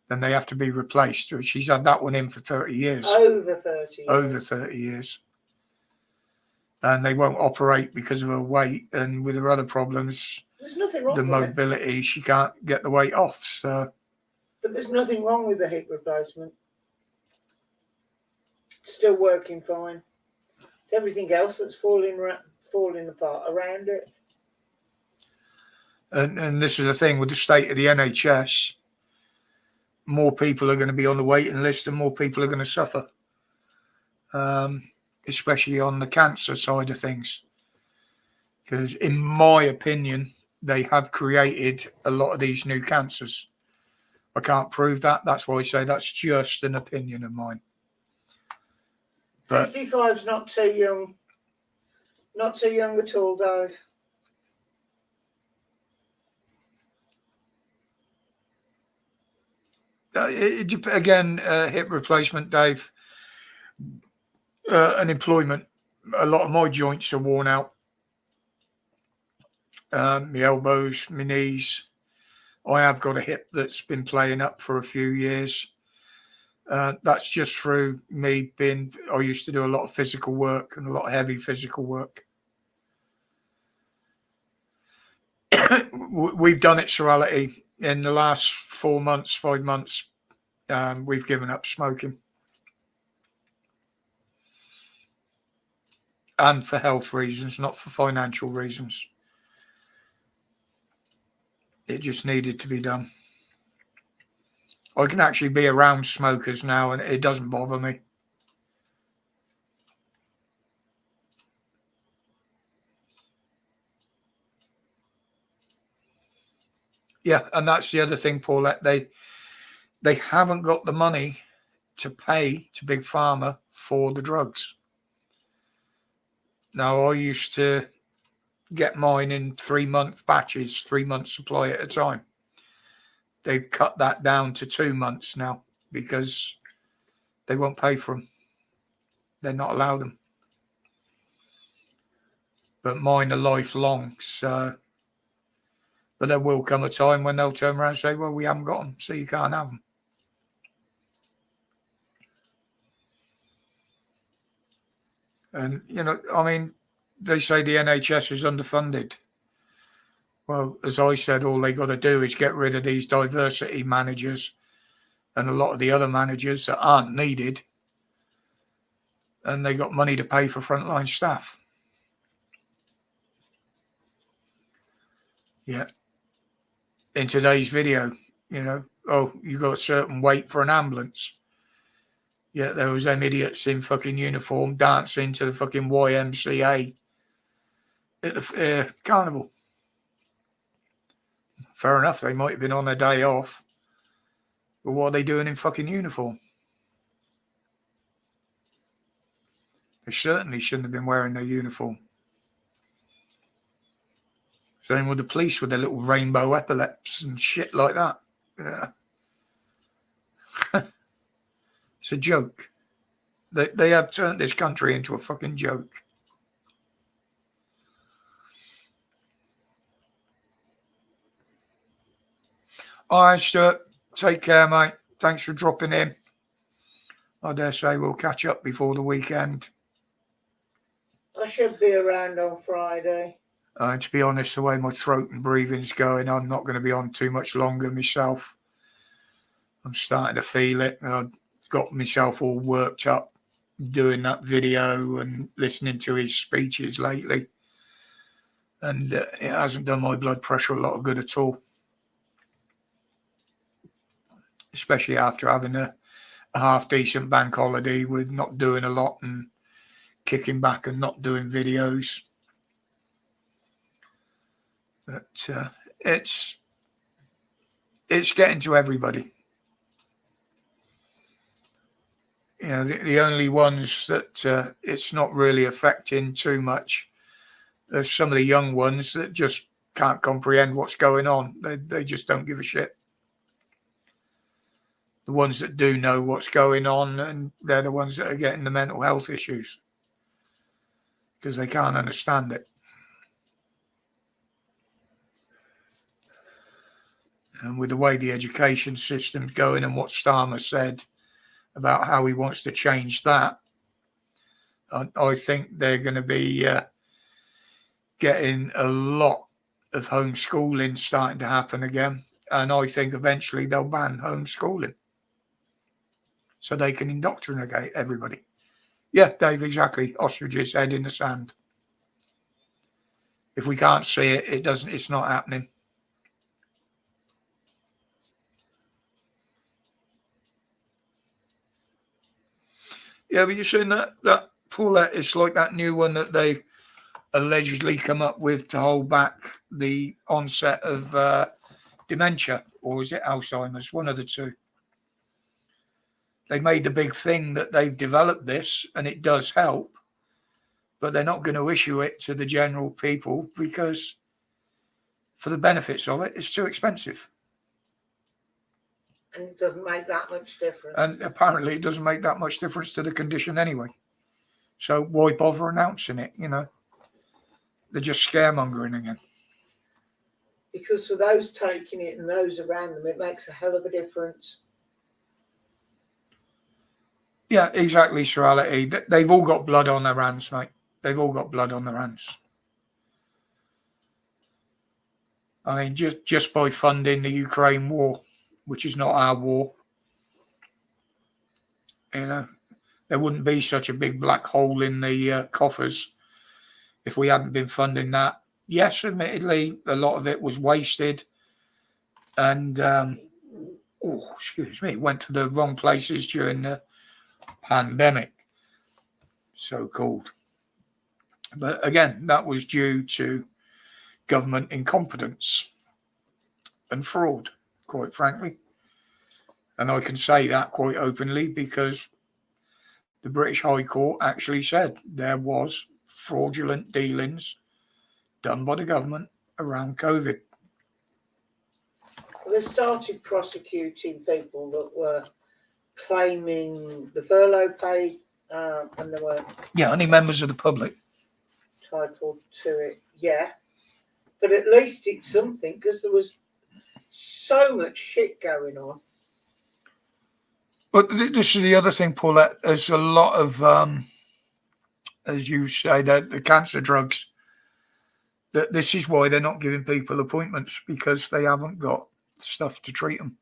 Then they have to be replaced. She's had that one in for 30 years. Over 30 years. Over 30 years. And they won't operate because of her weight, and with her other problems, there's nothing wrong the with mobility, she can't get the weight off. So, but there's nothing wrong with the hip replacement. It's still working fine. It's everything else that's falling apart around it. And this is the thing with the state of the NHS. More people are going to be on the waiting list, and more people are going to suffer. Especially on the cancer side of things. Because in my opinion, they have created a lot of these new cancers. I can't prove that. That's why I say that's just an opinion of mine. But 55's not too young. Not too young at all, Dave. Again, hip replacement, Dave, and employment. A lot of my joints are worn out. My elbows, my knees. I have got a hip that's been playing up for a few years. That's just through me being, I used to do a lot of physical work and a lot of heavy physical work. We've done it, Sorality. In the last 4 months, 5 months, we've given up smoking. And for health reasons, not for financial reasons. It just needed to be done. I can actually be around smokers now and it doesn't bother me. Yeah, and that's the other thing, Paulette. They haven't got the money to pay to Big Pharma for the drugs. Now, I used to get mine in 3-month batches, 3-month supply at a time. They've cut that down to 2 months now because they won't pay for them. They're not allowed them. But mine are lifelong, so... But there will come a time when they'll turn around and say, well, we haven't got them, so you can't have them. And, you know, I mean, they say the NHS is underfunded. Well, as I said, all they got to do is get rid of these diversity managers and a lot of the other managers that aren't needed. And they got money to pay for frontline staff. Yeah. In today's video, you know, oh, you got a certain weight for an ambulance. Yeah, there was them idiots in fucking uniform dancing to the fucking YMCA at the carnival. Fair enough, they might have been on their day off. But what are they doing in fucking uniform? They certainly shouldn't have been wearing their uniform. Same with the police with their little rainbow epaulets and shit like that. Yeah. It's a joke. They have turned this country into a fucking joke. All right, Stuart. Take care, mate. Thanks for dropping in. I dare say we'll catch up before the weekend. I should be around on Friday. To be honest, the way my throat and breathing's going, I'm not going to be on too much longer myself. I'm starting to feel it. I've got myself all worked up doing that video and listening to his speeches lately. And it hasn't done my blood pressure a lot of good at all. Especially after having a half-decent bank holiday with not doing a lot and kicking back and not doing videos. But it's getting to everybody. You know, the only ones that it's not really affecting too much are some of the young ones that just can't comprehend what's going on. They just don't give a shit. The ones that do know what's going on, and they're the ones that are getting the mental health issues because they can't understand it. And with the way the education system's going and what Starmer said about how he wants to change that, I think they're going to be getting a lot of homeschooling starting to happen again. And I think eventually they'll ban homeschooling so they can indoctrinate everybody. Yeah, Dave, exactly. Ostrich's head in the sand. If we can't see it, it's not happening. Yeah, but you've seen that Paulette, it's like that new one that they allegedly come up with to hold back the onset of dementia, or is it Alzheimer's? One of the two. They made the big thing that they've developed this and it does help, but they're not going to issue it to the general people because for the benefits of it, it's too expensive. And it doesn't make that much difference. And apparently it doesn't make that much difference to the condition anyway. So why bother announcing it, you know? They're just scaremongering again. Because for those taking it and those around them, it makes a hell of a difference. Yeah, exactly, Sorality. They've all got blood on their hands, mate. They've all got blood on their hands. I mean, just by funding the Ukraine war, which is not our war, you know, there wouldn't be such a big black hole in the coffers if we hadn't been funding that. Yes, admittedly, a lot of it was wasted and, went to the wrong places during the pandemic, so-called. But again, that was due to government incompetence and fraud, quite frankly. And I can say that quite openly because the British High Court actually said there was fraudulent dealings done by the government around COVID. They started prosecuting people that were claiming the furlough pay, and they were only members of the public. entitled to it. Yeah, but at least it's something because there was so much shit going on. But this is the other thing, Paulette. There's a lot of, as you say, the cancer drugs. That this is why they're not giving people appointments because they haven't got stuff to treat them.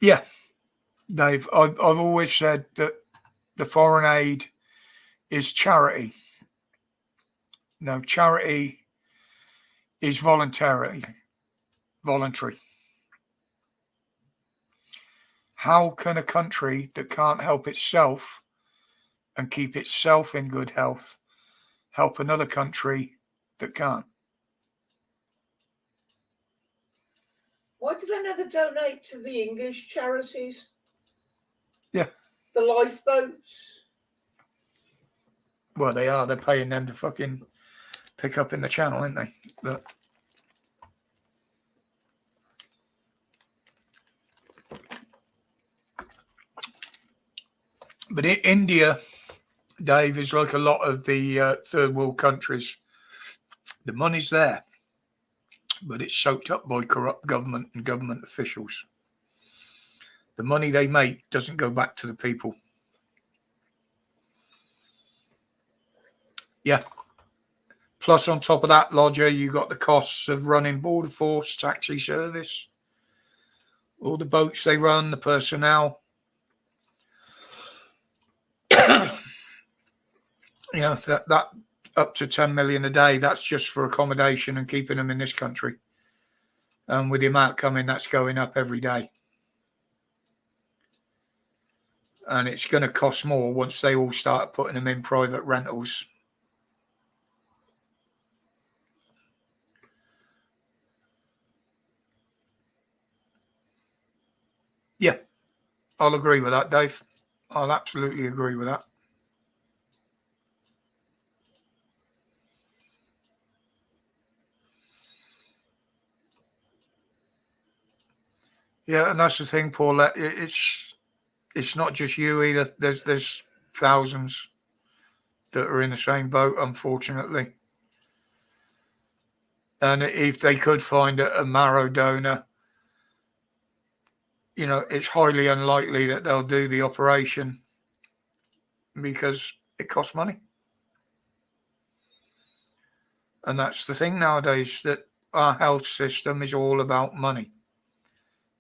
Yeah, Dave. I've always said that the foreign aid is charity. No, charity is voluntary. How can a country that can't help itself and keep itself in good health help another country that can't? Why do they never donate to the English charities? Yeah. The lifeboats? Well, they are. They're paying them to fucking pick up in the channel, aren't they? But India, Dave, is like a lot of the third world countries. The money's there, but it's soaked up by corrupt government and government officials. The money they make doesn't go back to the people. Yeah. Plus, on top of that, Lodger, you got the costs of running border force, taxi service, all the boats they run, the personnel. You know, that up to 10 million a day, that's just for accommodation and keeping them in this country. And with the amount coming, that's going up every day. And it's going to cost more once they all start putting them in private rentals. Yeah, I'll agree with that, Dave. I'll absolutely agree with that. Yeah, and that's the thing, Paul. It's not just you either. There's thousands that are in the same boat, unfortunately. And if they could find a marrow donor, you know, it's highly unlikely that they'll do the operation because it costs money. And that's the thing nowadays, that our health system is all about money.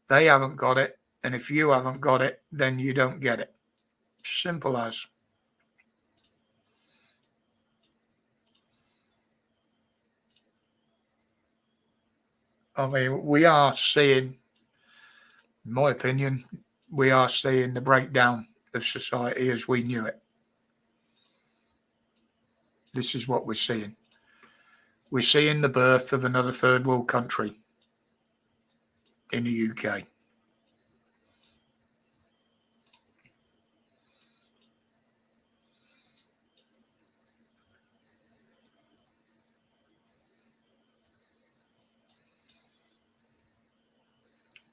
They haven't got it. And if you haven't got it, then you don't get it. Simple as. I mean, we are seeing, in my opinion, we are seeing the breakdown of society as we knew it. This is what we're seeing. we're seeing the birth of another third world country in the UK.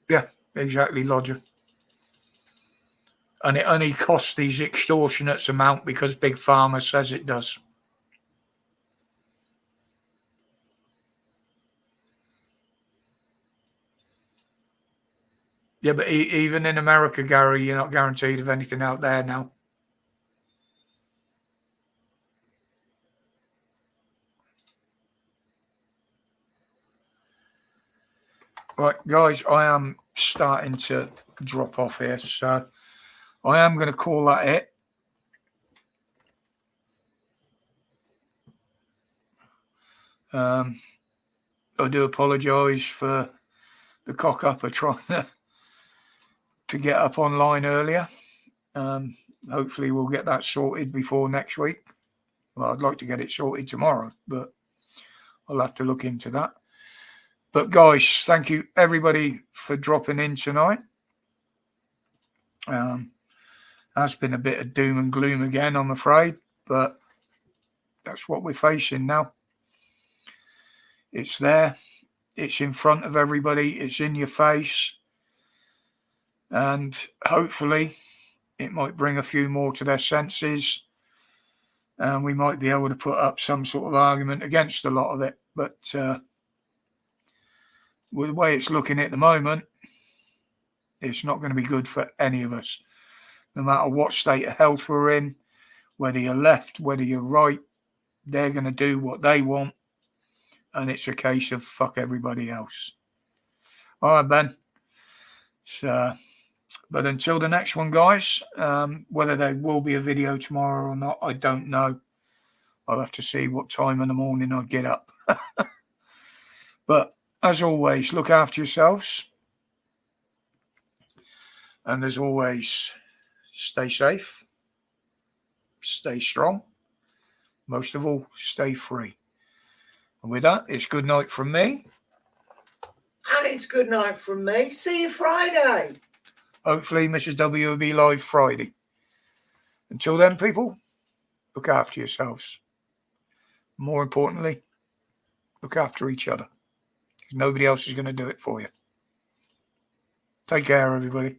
Yeah, exactly, Lodger. And it only costs these extortionate amount because Big Pharma says it does. Yeah, but even in America, Gary, you're not guaranteed of anything out there now. Right, guys, I am starting to drop off here, so I am going to call that it. I do apologise for the cock-upper trying to get up online earlier. Hopefully we'll get that sorted before next week. Well, I'd like to get it sorted tomorrow, but I'll have to look into that. But guys, thank you everybody for dropping in tonight. That's been a bit of doom and gloom again, I'm afraid, but that's what we're facing now. It's there. It's in front of everybody. It's in your face. And hopefully it might bring a few more to their senses. And we might be able to put up some sort of argument against a lot of it. But with the way it's looking at the moment, it's not going to be good for any of us. No matter what state of health we're in, whether you're left, whether you're right, they're going to do what they want. And it's a case of fuck everybody else. All right, Ben. So, but until the next one, guys, whether there will be a video tomorrow or not, I don't know. I'll have to see what time in the morning I get up. But as always, look after yourselves. And as always, stay safe, stay strong. Most of all, stay free. And with that, it's good night from me. And it's good night from me. See you Friday. Hopefully, Mrs. W will be live Friday. Until then, people, look after yourselves. More importantly, look after each other. Nobody else is going to do it for you. Take care, everybody.